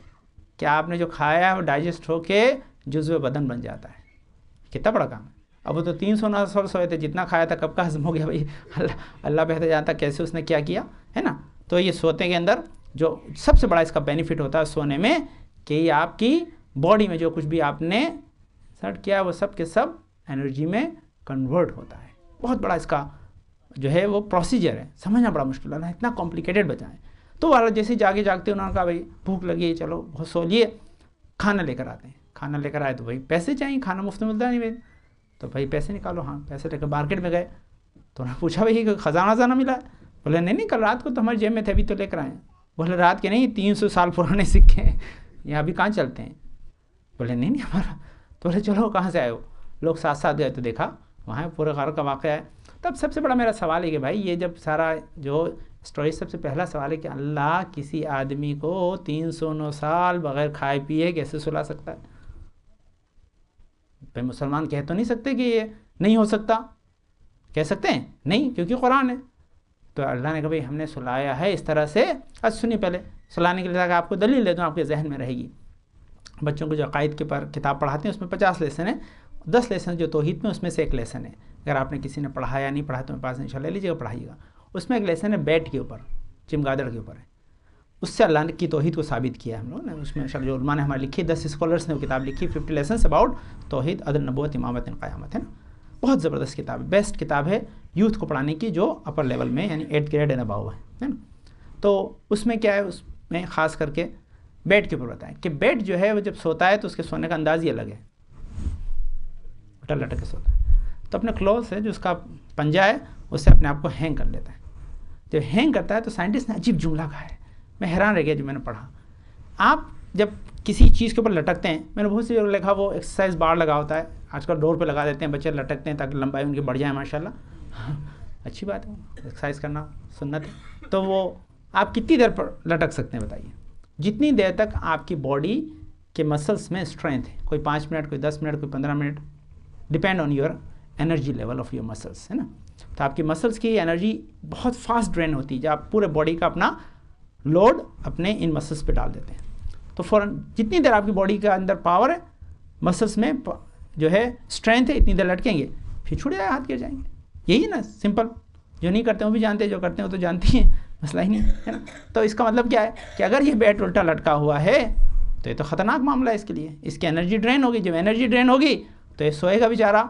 کہ آپ نے جو کھایا ہے وہ ڈائجسٹ ہو کے جزو بدن بن جاتا ہے. کتنا بڑا کام ہے. اب وہ تو 309 سال سوئے تھے، جتنا کھایا تھا کب کا ہضم ہو گیا بھائی، اللہ بہتر جانتا کیسے اس نے کیا کیا ہے نا. تو یہ سوتے کے اندر جو سب سے بڑا اس کا بینیفٹ ہوتا ہے سونے میں کہ یہ آپ کی باڈی میں جو کچھ بھی آپ نے سیٹ کیا وہ سب کے سب انرجی میں کنورٹ ہوتا ہے. بہت بڑا اس کا جو ہے وہ پروسیجر ہے، سمجھنا بڑا مشکل ہے، اتنا کمپلیکیٹڈ بجائیں. تو والا جیسے جاگتے انہوں نے کہا بھائی بھوک لگی ہے، چلو بہت سو لیے، کھانا لے کر آتے ہیں. کھانا لے کر آئے تو بھائی پیسے چاہیے، کھانا مفت میں ملتا نہیں بھائی. تو بھائی پیسے نکالو. ہاں پیسے لے کر مارکیٹ میں گئے تو انہوں نے پوچھا بھائی کہ خزانہ ملا ہے؟ بولے نہیں کل رات کو تو ہمارے جیب میں تھے، ابھی تو لے کر آئے ہیں. بولے رات کے نہیں، 300 سال پرانے سکے ہیں، یہاں ابھی کہاں چلتے ہیں؟ بولے نہیں ہمارا. تو بولے چلو کہاں سے آئے ہو؟ لوگ ساتھ ساتھ گئے تو دیکھا وہاں پورے غار کا واقعہ ہے. تب سب سے بڑا میرا سوال ہے کہ بھائی یہ جب سارا جو اسٹوری، سب سے پہلا سوال ہے کہ اللہ کسی آدمی کو 309 سال بغیر کھائے پیے کیسے سلا سکتا ہے؟ بھائی مسلمان کہہ تو نہیں سکتے کہ یہ نہیں ہو سکتا، کہہ سکتے ہیں نہیں کیونکہ قرآن ہے. تو اللہ نے کہا بھائی ہم نے سلایا ہے اس طرح سے. آج سنی پہلے سلانے کے لیے تاکہ آپ کو دلیل دے دوں، آپ کے ذہن میں رہے گی. بچوں کو جو عقائد کے پر کتاب پڑھاتے ہیں اس میں 50 لیسن ہیں، 10 لیسن جو توحید میں، اس میں سے ایک لیسن ہے. اگر آپ نے کسی نے پڑھایا نہیں پڑھا تو میرے پاس انشاءاللہ لے لیجیے گا، پڑھائیے گا. اس میں ایک لیسن ہے بیٹ کے اوپر، چمگادڑ کے اوپر ہے. اس سے اللہ نے کی توحید کو ثابت کیا ہے ہم لوگوں نے. اس میں انشاءاللہ جو علماء نے ہمارے لکھی، 10 اسکالرس نے وہ کتاب لکھی، 50 لیسنس اباؤٹ توحید، عدل، نبوت، امامت، قیامت، ہے نا. بہت زبردست کتاب ہے، بیسٹ کتاب ہے یوتھ کو پڑھانے کی جو اپر لیول میں یعنی 8th گریڈ اینڈ اباؤ ہے نا. تو اس میں کیا ہے، اس میں خاص کر کے بیٹ کے اوپر بتائیں کہ بیٹ جو ہے وہ جب سوتا ہے تو اس کے سونے کا انداز ہی الگ ہے، الٹا لٹک کے سوتا ہے. تو اپنے کلوز ہے جو اس کا پنجہ ہے اس سے اپنے آپ کو ہینگ کر لیتا ہے. جب ہینگ کرتا ہے تو سائنٹسٹ نے عجیب جملہ کہا ہے، میں حیران رہ گیا جو میں نے پڑھا. آپ جب کسی چیز کے اوپر لٹکتے ہیں، میں نے بہت سی جگہ لکھا وہ ایکسرسائز بار لگا ہوتا ہے، آج کل ڈور پہ لگا دیتے ہیں بچے، لٹکتے ہیں تاکہ لمبائی ان کی بڑھ جائے ماشاءاللہ. اچھی بات ہے، ایکسرسائز کرنا سنت ہے. تو وہ آپ کتنی دیر پر لٹک سکتے ہیں بتائیے؟ جتنی دیر تک آپ کی باڈی کے مسلس میں اسٹرینتھ ہے. کوئی 5 منٹ، کوئی 10 منٹ، کوئی 15 minute, depend on your energy level of your muscles, ہے نا. تو آپ کی مسلس کی انرجی بہت فاسٹ ڈرین ہوتی ہے جب آپ پورے باڈی کا اپنا لوڈ اپنے ان مسلس پہ ڈال دیتے ہیں. تو فوراً جتنی دیر آپ کی باڈی کے اندر پاور ہے، مسلس میں جو ہے اسٹرینتھ ہے، اتنی دیر لٹکیں گے، پھر چھوٹ جائے، ہاتھ گر جائیں گے. یہی ہے نا سمپل. جو نہیں کرتے وہ بھی جانتے ہیں، جو کرتے ہیں وہ تو جانتی ہیں، مسئلہ ہی نہیں ہے نا. تو اس کا مطلب کیا ہے کہ اگر یہ بیٹ الٹا لٹکا ہوا ہے تو یہ تو خطرناک معاملہ ہے اس کے لیے. اس کی انرجی ڈرین ہوگی، جب انرجی ڈرین ہوگی تو یہ سوئے گا بیچارہ،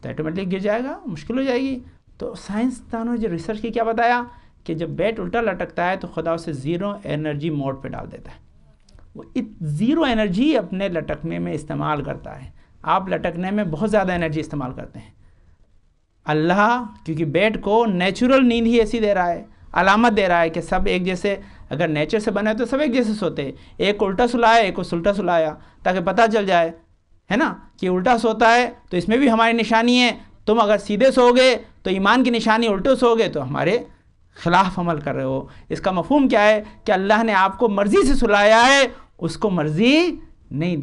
تو آٹومیٹک گر جائے گا، مشکل ہو جائے گی. تو سائنسدانوں نے جو ریسرچ کی کیا بتایا کہ جب بیٹ الٹا لٹکتا ہے تو خدا اسے زیرو انرجی موڈ پہ ڈال دیتا ہے. وہ زیرو انرجی اپنے لٹکنے میں استعمال کرتا ہے. آپ لٹکنے میں بہت زیادہ انرجی استعمال کرتے ہیں. اللہ کیونکہ بیٹ کو نیچرل نیند ہی ایسی دے رہا ہے، علامت دے رہا ہے کہ سب ایک جیسے، اگر نیچر سے بنے تو سب ایک جیسے سوتے ہیں. ایک کو الٹا سلایا، ایک کو الٹا سلایا تاکہ پتہ چل جائے، ہے نا، کہ الٹا سوتا ہے تو اس میں بھی ہماری نشانی ہے. تم اگر سیدھے سو گے تو ایمان کی نشانی، الٹے سو گے تو ہمارے خلاف عمل کر رہے ہو. اس کا مفہوم کیا ہے کہ اللہ نے آپ کو مرضی سے سلایا ہے، اس کو مرضی نہیں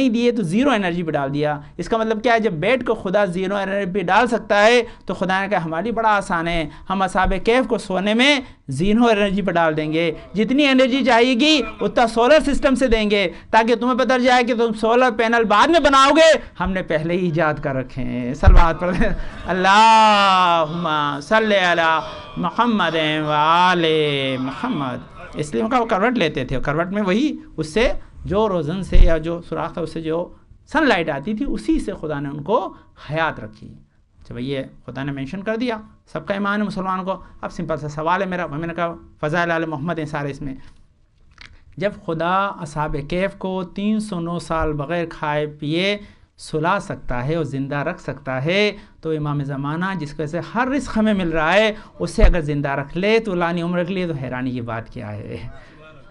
دیے تو زیرو انرجی پہ ڈال دیا. اس کا مطلب کیا ہے، جب بیٹ کو خدا زیرو انرجی پہ ڈال سکتا ہے تو خدا نے کہا ہماری بڑا آسان ہے، ہم اصحاب کہف کو سونے میں زیرو انرجی پہ ڈال دیں گے. جتنی انرجی چاہیے گی اتنا سولر سسٹم سے دیں گے تاکہ تمہیں پتہ جائے کہ تم سولر پینل بعد میں بناؤ گے، ہم نے پہلے ہی ایجاد کر رکھے ہیں. صلوات پڑھ اللہم صلی علی محمد و آل محمد. اس لیے ان کا وہ کروٹ لیتے تھے، کروٹ میں وہی اس سے جو روزن سے یا جو سوراخ تھا اس سے جو سن لائٹ آتی تھی اسی سے خدا نے ان کو حیات رکھی. جب یہ خدا نے مینشن کر دیا سب کا ایمان ہے مسلمان کو. اب سمپل سا سوال ہے میرا, میں نے کہا فضائل آل محمد ہیں سارے اس میں. جب خدا اصحاب کہف کو 309 سال بغیر کھائے پیے سلا سکتا ہے اور زندہ رکھ سکتا ہے, تو امام زمانہ جس کی وجہ سے ہر رزق ہمیں مل رہا ہے اسے اگر زندہ رکھ لے تو لانی عمر رکھ لیے, تو حیرانی کی بات کیا ہے.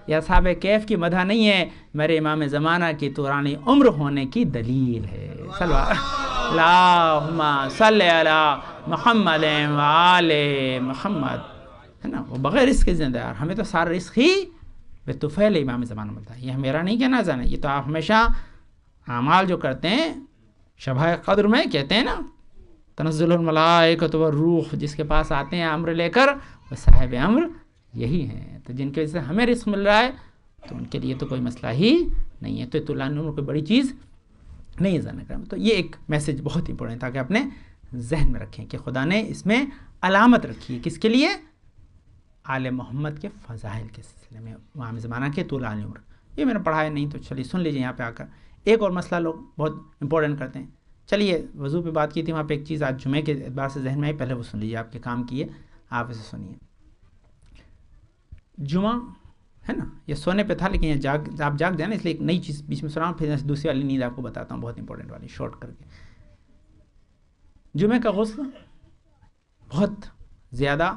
یہ اصحاب کہف کی مدح نہیں ہے, میرے امام زمانہ کی طولانی عمر ہونے کی دلیل ہے. اللہم صلی علی محمد و آل محمد, ہے نا. وہ بغیر رزق کے زندہ ہے, ہمیں تو سارا رزق ہی بے طفیل امام زمانہ ملتا ہے. یہ میرا نہیں کہنا جانا, یہ تو آپ ہمیشہ اعمال جو کرتے ہیں شبہ قدر میں کہتے ہیں نا, تنزل الملائکۃ والروح, جس کے پاس آتے ہیں امر لے کر وہ صاحب امر یہی ہیں. تو جن کی وجہ سے ہمیں رزق مل رہا ہے تو ان کے لیے تو کوئی مسئلہ ہی نہیں ہے. تو طولانی عمر کوئی بڑی چیز نہیں ہے ذہن کرم. تو یہ ایک میسج بہت امپورٹنٹ تاکہ اپنے ذہن میں رکھیں کہ خدا نے اس میں علامت رکھی ہے کس کے لیے, آل محمد کے فضائل کے سلسلے میں, امام زمانہ کے طولانی عمر. یہ میں نے پڑھا ہے نہیں تو چلیے سن لیجیے یہاں پہ آ کر. ایک اور مسئلہ لوگ بہت امپورٹنٹ کرتے ہیں. چلیے وضو پہ بات کی تھی, وہاں پہ ایک چیز آج جمعے کے اعتبار سے ذہن میں آئی, پہلے وہ سن لیجیے, آپ کے کام کی ہے, آپ اسے سنیے. جمعہ ہے نا, یہ سونے پہ تھا لیکن یہ آپ جاگ جائیں نا, اس لیے ایک نئی چیز بیچ میں سناؤں, پھر دوسری والی نیند آپ کو بتاتا ہوں بہت امپورٹنٹ والی شارٹ کر کے. جمعے کا غسل بہت زیادہ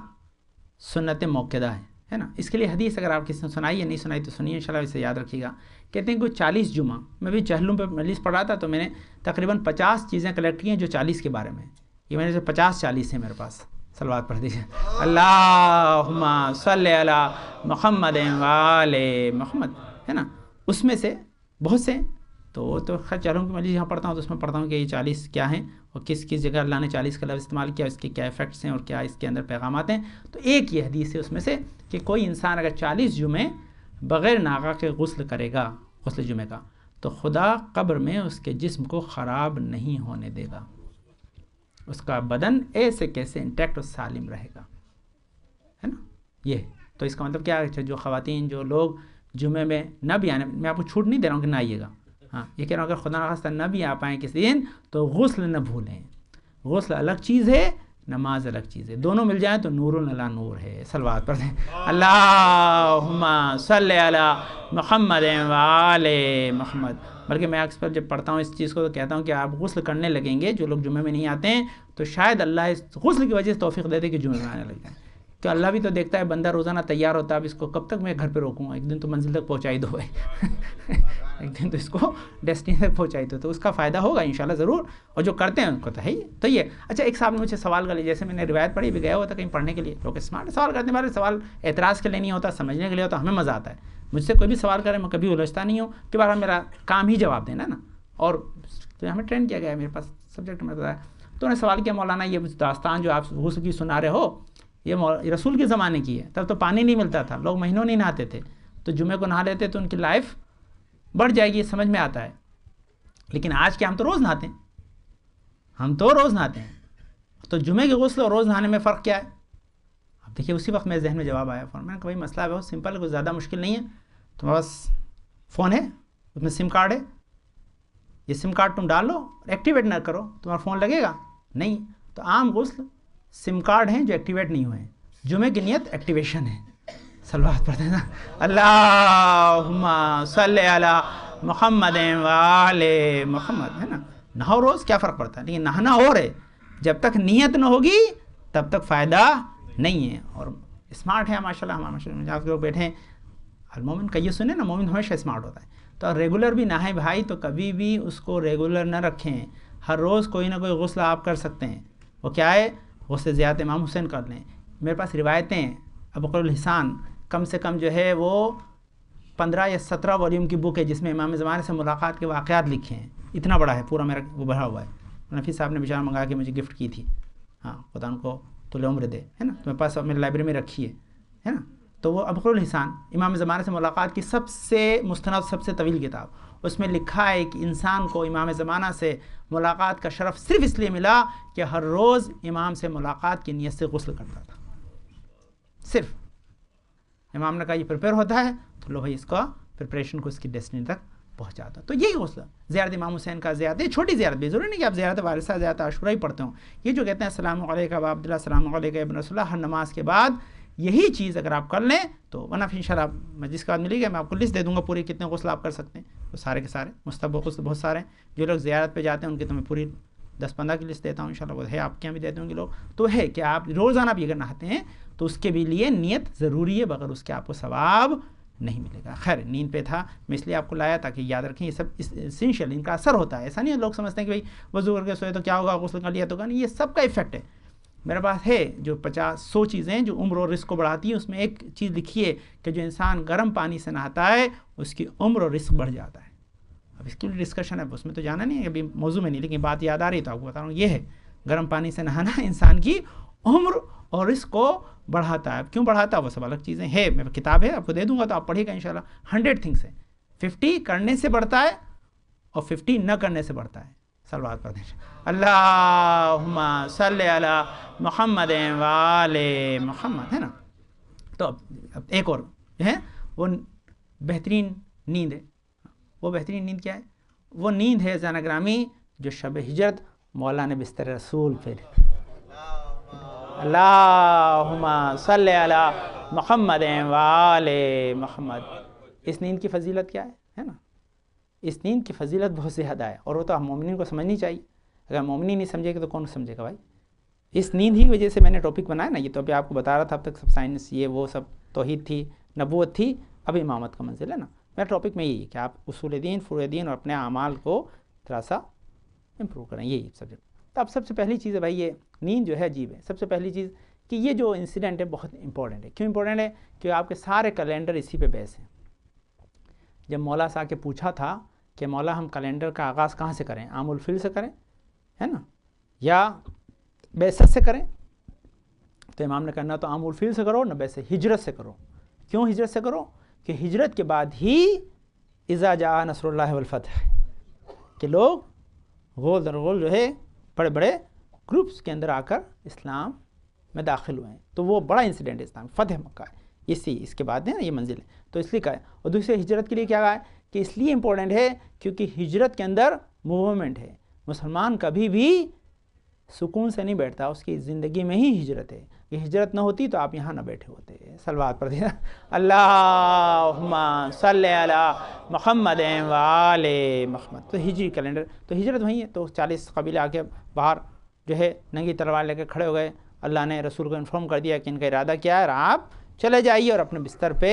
سنت موقعہ ہے نا. اس کے لیے حدیث اگر آپ کسی نے سنائی یا نہیں سنائی تو سنیے انشاءاللہ, اسے یاد رکھیے گا. کہتے ہیں کہ 40 جمعہ, میں بھی چہلم پہ مجلس پڑھ رہا تھا تو میں نے تقریباً 50 چیزیں کلیکٹ کی ہیں جو 40 کے بارے میں. یہ میں نے 50-40 ہیں میرے پاس. صلوات پڑھ دیجیے, اللہم صلی علی محمد و آل محمد, ہے نا. اس میں سے بہت سے تو خیر چہلم کی مجلس یہاں پڑھتا ہوں تو اس میں پڑھتا ہوں کہ یہ 40 کیا ہیں اور کس کس جگہ اللہ نے 40 کا لفظ استعمال کیا, اس کے کیا ایفیکٹس ہیں اور کیا اس کے اندر پیغامات ہیں. تو ایک یہ حدیث ہے اس میں سے کہ کوئی انسان اگر 40 جمعے بغیر ناغہ کے غسل کرے گا, غسل جمعے کا, تو خدا قبر میں اس کے جسم کو خراب نہیں ہونے دے گا, اس کا بدن ایسے کیسے انٹیکٹ اور سالم رہے گا, ہے نا. یہ تو اس کا مطلب کیا ہے, جو خواتین جو لوگ جمعے میں نہ بھی آنے, میں آپ کو چھوٹ نہیں دے رہا ہوں کہ نہ آئیے گا, ہاں یہ کہہ رہا ہوں اگر خدا نخواستہ نہ بھی آ پائیں کسی دن تو غسل نہ بھولیں. غسل الگ چیز ہے, نماز الگ چیز ہے, دونوں مل جائیں تو نور علی نور ہے. صلوات پڑھ دیں, اللہم صلی علی محمد و آل محمد. بلکہ میں اکثر جب پڑھتا ہوں اس چیز کو تو کہتا ہوں کہ آپ غسل کرنے لگیں گے, جو لوگ جمعے میں نہیں آتے ہیں تو شاید اللہ اس غسل کی وجہ سے توفیق دے دے کہ جمعے میں آنے لگ جائیں. کہ اللہ بھی تو دیکھتا ہے بندہ روزانہ تیار ہوتا ہے, اب اس کو کب تک میں گھر پہ روکوں گا, ایک دن تو منزل تک پہنچائی دو بھائی ایک دن تو اس کو ڈیسٹینی تک پہنچائی دو, تو اس کا فائدہ ہوگا انشاءاللہ ضرور, اور جو کرتے ہیں ان کو تو ہے ہی. تو یہ اچھا, ایک صاحب نے مجھے سوال کر لیا, جیسے میں نے روایت پڑھی, بھی گیا ہوا تھا کہیں پڑھنے کے لیے, لوگ اسمارٹ سوال کرتے ہیں, ہمارے سوال اعتراض کے لیے نہیں ہوتا, سمجھنے کے لیے ہوتا, ہمیں مزہ آتا ہے. مجھ سے کوئی بھی سوال کرے میں کبھی الجھتا نہیں ہوں, کہ بارہ میرا کام ہی جواب دینا نا, اور تو ہمیں ٹرین کیا گیا ہے, میرے پاس سبجیکٹ میں بتایا. تو انہوں نے سوال کیا, مولانا یہ داستان جو آپ غسل کی سنا رہے ہو یہ رسول کے زمانے کی ہے, تب تو پانی نہیں ملتا تھا, لوگ مہینوں نہیں نہاتے تھے, تو جمعے کو نہا لیتے تو ان کی لائف بڑھ جائے گی, سمجھ میں آتا ہے. لیکن آج کیا ہم تو روز نہاتے ہیں, تو جمعے کے غسل اور روز نہانے میں فرق کیا ہے؟ اب دیکھیے اسی وقت میرے ذہن میں جواب آیا فون. میں نے کہا بھائی مسئلہ بہت سمپل ہے, کوئی زیادہ مشکل نہیں ہے. تمہارے پاس فون ہے, اس میں سم کارڈ ہے, یہ سم کارڈ تم ڈال لو, ایکٹیویٹ نہ کرو, تمہارا فون لگے گا نہیں. تو عام غسل سم کارڈ ہیں جو ایکٹیویٹ نہیں ہوئے ہیں, جمعے کی نیت ایکٹیویشن ہے. صلوات پڑھتے ہیں, اللہم صلی علی محمد و آل محمد, ہے نا. نہاؤ روز, کیا فرق پڑتا ہے, لیکن نہانا اور ہے, جب تک نیت نہ ہوگی تب تک فائدہ نہیں ہے. اور اسمارٹ ہے ماشاءاللہ, ہمارے ماشاءاللہ آپ لوگ بیٹھے ہیں, المومن کا یہ سنیں نا, مومن ہمیشہ اسمارٹ ہوتا ہے. تو ریگولر بھی نہائیں بھائی, تو کبھی بھی اس کو ریگولر نہ رکھیں, ہر روز کوئی نہ کوئی غسل آپ کر سکتے ہیں. وہ کیا ہے, غسل زیارت امام حسین کر لیں. میرے پاس روایتیں, ابو الحسان کم سے کم جو ہے وہ 15 یا 17 والیوم کی بک ہے, جس میں امام زمانے سے ملاقات کے واقعات لکھے ہیں. اتنا بڑا ہے پورا, میرا وہ بھرا ہوا ہے. نفیس صاحب نے بیچارہ منگا کے مجھے گفٹ کی تھی, ہاں خدا ان کو طول عمر دے, ہے نا. تو میرے پاس میری لائبریری میں رکھی ہے نا. تو وہ ابو الحسان امام زمانے سے ملاقات کی سب سے مستند, سب سے طویل کتاب. اس میں لکھا ہے کہ انسان کو امام زمانہ سے ملاقات کا شرف صرف اس لیے ملا کہ ہر روز امام سے ملاقات کی نیت سے غسل کرتا تھا. صرف امام نے کہا یہ پریپیئر ہوتا ہے تو لو بھائی اس کا پریپریشن کو اس کی ڈیسٹنی تک پہنچاتا. تو یہی حوصلہ زیارت امام حسین کا، زیارت یہ چھوٹی زیارت بھی ضروری نہیں کہ آپ زیارت وارثہ زیارت عاشورہ ہی پڑھتے ہوں. یہ جو کہتے ہیں السلام علیکم ابا عبداللہ، السلام علیکم ابن رسول اللہ، ہر نماز کے بعد یہی چیز اگر آپ کر لیں تو ورنہ پھر انشاءاللہ مجلس کے بعد ملے گا، میں آپ کو لسٹ دے دوں گا پوری کتنے غسل آپ کر سکتے ہیں. تو سارے کے سارے مستحب غسل بہت سارے ہیں. جو لوگ زیارت پہ جاتے ہیں ان کی تو میں پوری 10-15 کی لسٹ دیتا ہوں انشاءاللہ. وہ ہے آپ کے یہاں بھی دیتے ہوں گے لوگ. تو ہے کہ آپ روزانہ بھی اگر نہاتے ہیں تو اس کے بھی لیے نیت ضروری ہے، بغیر اس کے آپ کو ثواب نہیں ملے گا. خیر نیند پہ تھا میں اس لیے آپ کو لایا تاکہ یاد رکھیں یہ سب اسینشیل، ان کا اثر ہوتا ہے. ایسا نہیں ہے لوگ سمجھتے ہیں کہ بھائی وضو کر کے سوئے تو کیا ہوگا، غسل کر لیا تو کیا نہیں. یہ سب کا ایفیکٹ ہے. میرے پاس ہے جو 50-100 چیزیں جو عمر اور رزق کو بڑھاتی ہیں، اس میں ایک چیز لکھی ہے کہ جو انسان گرم پانی سے نہاتا ہے اس کی عمر اور رزق بڑھ جاتا ہے. اب اس کی ڈسکشن ہے، اس میں تو جانا نہیں ہے، ابھی موضوع میں نہیں، لیکن بات یاد آ رہی تو آپ کو بتا رہا ہوں. یہ ہے گرم پانی سے نہانا انسان کی عمر اور رزق کو بڑھاتا ہے. اب کیوں بڑھاتا ہے وہ سب الگ چیزیں ہے. میرے کتاب ہے آپ کو دے دوں گا تو آپ پڑھیے گا انشاءاللہ. 100 تھنگس ہے. 50 کرنے سے بڑھتا ہے اور 50 نہ کرنے سے بڑھتا ہے. صلوات پڑھتے ہیں. اللہم صلی علی محمد و آل محمد، ہے نا. تو اب ایک اور ہے وہ بہترین نیند ہے. وہ بہترین نیند کیا ہے؟ وہ نیند ہے زانا گرامی جو شب ہجرت مولا نے بستر رسول پہ. اللہم صلی علی محمد و آل محمد. اس نیند کی فضیلت کیا ہے نا. اس نیند کی فضیلت بہت زیادہ ہے اور وہ تو ہم مومنین کو سمجھنی چاہیے. اگر مومنین نہیں سمجھے گا تو کون سمجھے گا بھائی. اس نیند ہی وجہ سے میں نے ٹاپک بنایا نا. یہ تو ابھی آپ کو بتا رہا تھا اب تک سب سائنس یہ وہ سب توحید تھی، نبوت تھی، اب امامت کا منزل ہے نا. میرا ٹاپک میں یہی ہے کہ آپ اصول دین، فروع دین اور اپنے اعمال کو تھوڑا سا امپروو کریں. یہی سبجیکٹ. تو اب سب سے پہلی چیز ہے بھائی یہ نیند جو ہے عجیب ہے. سب سے پہلی چیز کہ یہ جو انسیڈنٹ ہے بہت امپورٹنٹ ہے. کیوں امپورٹنٹ ہے؟ کہ آپ کے سارے کیلنڈر اسی پہ بیس ہیں. جب مولا سے آ کے پوچھا تھا کہ مولا ہم کیلنڈر کا آغاز کہاں سے کریں، عام الفیل سے کریں ہے نا یا بعثت سے کریں، تو امام نے کہنا تو عام الفیل سے کرو، نہ بعثت ہجرت سے کرو. کیوں ہجرت سے کرو؟ کہ ہجرت کے بعد ہی اذا جاء نصر اللہ والفتح کہ لوگ غول در غول جو ہے بڑے بڑے گروپس کے اندر آ کر اسلام میں داخل ہوئے ہیں. تو وہ بڑا انسیڈنٹ ہے اسلام فتح مکہ ہے. اس کے بعد ہے نا یہ منزل ہے تو اس لیے کہا ہے. اور دوسرے ہجرت کے لیے کیا کہا ہے کہ اس لیے امپورٹنٹ ہے کیونکہ ہجرت کے اندر موومنٹ ہے. مسلمان کبھی بھی سکون سے نہیں بیٹھتا، اس کی زندگی میں ہی ہجرت ہے. یہ ہجرت نہ ہوتی تو آپ یہاں نہ بیٹھے ہوتے. صلوات پڑھ دینا. اللہم صلی علی محمد و آل محمد. تو ہجری کیلنڈر تو ہجرت وہیں ہے. تو 40 قبیلے آ کے باہر جو ہے ننگی تلوار لے کے کھڑے ہو گئے. اللہ نے رسول کو انفارم کر دیا کہ ان کا ارادہ کیا ہے اور آپ چلے جائیے اور اپنے بستر پہ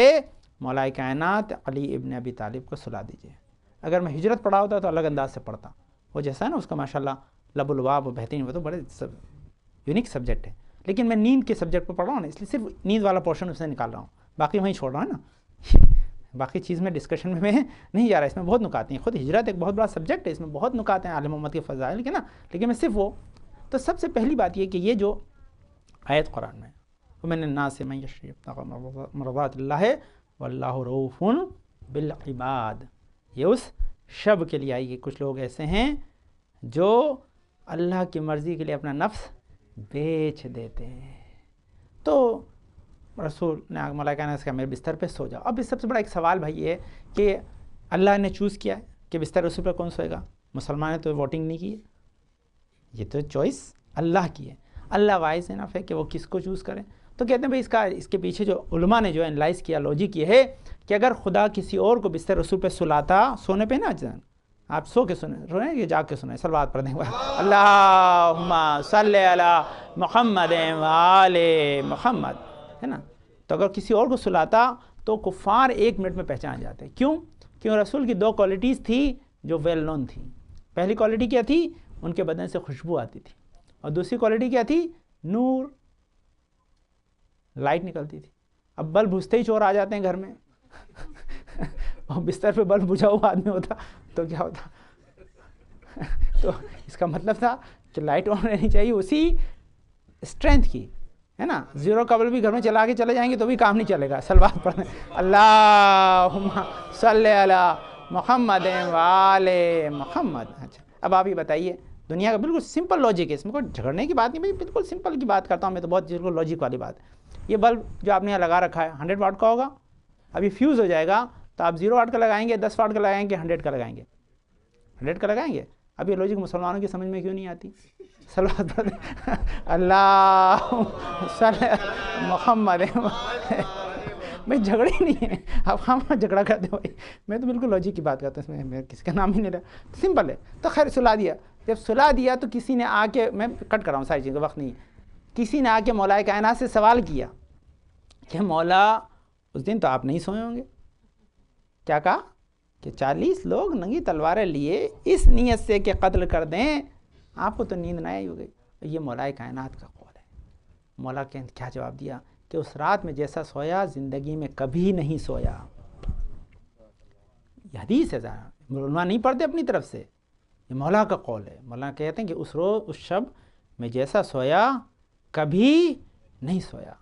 مولا کائنات علی ابن ابی طالب کو سلا دیجیے. اگر میں ہجرت پڑھا ہوتا تو الگ انداز سے پڑھتا. وہ جیسا ہے نا اس کا ماشاءاللہ لب الباب بہترین، وہ تو بڑے یونیک سبجیکٹ ہے. لیکن میں نیند کے سبجیکٹ پہ پڑھ رہا ہوں نا، اس لیے صرف نیند والا پورشن اس سے نکال رہا ہوں، باقی وہیں چھوڑ رہا ہوں نا. باقی چیز میں ڈسکشن میں نہیں جا رہا. اس میں بہت نکات ہیں. خود ہجرت ایک بہت بڑا سبجیکٹ ہے، اس میں بہت نکات ہیں عالم محمد کے فضائل کے نا. لیکن میں صرف وہ تو سب سے پہلی بات یہ کہ یہ جو آیت قرآن میں ومن الناس من یشری ابتغاء مرضات اللہ واللہ رؤوف بالعباد، یہ اس شب کے لیے آئی کہ کچھ لوگ ایسے ہیں جو اللہ کی مرضی کے لیے اپنا نفس بیچ دیتے ہیں. تو رسول نے ملائکہ نے کہا میرے بستر پہ سو جاؤ. اب اس سب سے بڑا ایک سوال بھائی یہ ہے کہ اللہ نے چوز کیا ہے کہ بستر رسول پہ کون سوئے گا. مسلمان نے تو ووٹنگ نہیں کی ہے، یہ تو چوائس اللہ کی ہے. اللہ وائز انف ہے کہ وہ کس کو چوز کریں. تو کہتے ہیں بھائی اس کے پیچھے جو علماء نے جو انالائز کیا، لاجک یہ ہے کہ اگر خدا کسی اور کو بستر رسول پہ سلاتا، سونے پہ نا آپ سو کے سنیں، روئیں یا جاگ کے سنیں، صلوات پڑھ دیں. اللہم صلی علی محمد و آل محمد، ہے نا. تو اگر کسی اور کو سلاتا تو کفار 1 منٹ میں پہچان جاتے. کیوں؟ کیوں رسول کی 2 کوالٹیز تھی جو ویل نون تھی. پہلی کوالٹی کیا تھی؟ ان کے بدن سے خوشبو آتی تھی. اور دوسری کوالٹی کیا تھی؟ نور، لائٹ نکلتی تھی. اب بلب بجھتے ہی چور آ جاتے ہیں گھر میں اور بستر پہ بلب بجھا ہوا آدمی ہوتا تو کیا ہوتا؟ تو اس کا مطلب تھا کہ لائٹ آن رہنی چاہیے اسی اسٹرینتھ کی، ہے نا. 0 کا بلب بھی گھر میں چلا کے چلے جائیں گے تو بھی کام نہیں چلے گا. صلوات پڑھیں. اللہم صلی علی محمد و آل محمد. اچھا اب آپ یہ بتائیے، دنیا کا بالکل سمپل لاجک ہے، اس میں کوئی جھگڑنے کی بات نہیں بھائی، بالکل سمپل کی بات کرتا ہوں میں تو، بہت بالکل لاجک والی بات ہے. یہ بلب جو آپ نے یہاں لگا رکھا ہے 100 واٹ کا ہوگا، ابھی فیوز ہو جائے گا تو آپ 0 واٹ کا لگائیں گے, 10 واٹ کا لگائیں گے, 100 کا لگائیں گے, 100 کا لگائیں گے. اب یہ لوجک مسلمانوں کی سمجھ میں کیوں نہیں آتی؟ صلوات پڑھتے اللہ صلی محمد. بھائی جھگڑے نہیں ہیں, اب ہم جھگڑا کرتے بھائی, میں تو بالکل لاجک کی بات کرتا ہوں, اس میں کسی کا نام ہی نہیں رہا, سمپل ہے. تو خیر سلا دیا, جب سلا دیا تو کسی نے آ کے, میں کٹ کر رہا ہوں ساری چیزیں, وقت نہیں, کسی نے آ کے مولا کائنات سے سوال کیا کہ مولا اس دن تو آپ نہیں سوئے ہوں گے. کیا کہا کہ 40 لوگ ننگی تلواریں لیے اس نیت سے کہ قتل کر دیں, آپ کو تو نیند نہ آئی ہوگی. یہ مولا کائنات کا قول ہے. مولا کے کیا جواب دیا کہ اس رات میں جیسا سویا زندگی میں کبھی نہیں سویا. یہ حدیث ہے, علماء نہیں پڑھتے اپنی طرف سے, یہ مولا کا قول ہے. مولا کہتے ہیں کہ اس روز اس شب میں جیسا سویا کبھی نہیں سویا.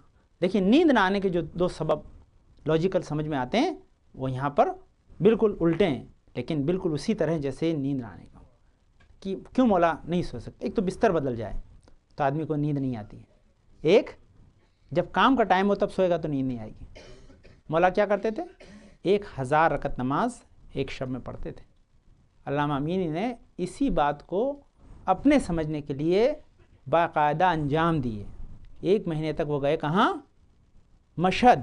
دیکھیں نیند نہ آنے کے جو 2 سبب لاجیکل سمجھ میں آتے ہیں وہ یہاں پر بالکل الٹے ہیں, لیکن بالکل اسی طرح جیسے نیند نہ آنے کا. کہ کیوں مولا نہیں سو سکتے؟ ایک تو بستر بدل جائے تو آدمی کو نیند نہیں آتی ہے, ایک جب کام کا ٹائم ہو تب سوئے گا تو نیند نہیں آئے گی. مولا کیا کرتے تھے؟ 1000 رکعت نماز ایک شب میں پڑھتے تھے. علامہ امینی نے اسی بات کو اپنے سمجھنے کے لیے باقاعدہ انجام دیے. 1 مہینے تک وہ گئے کہاں؟ مشہد.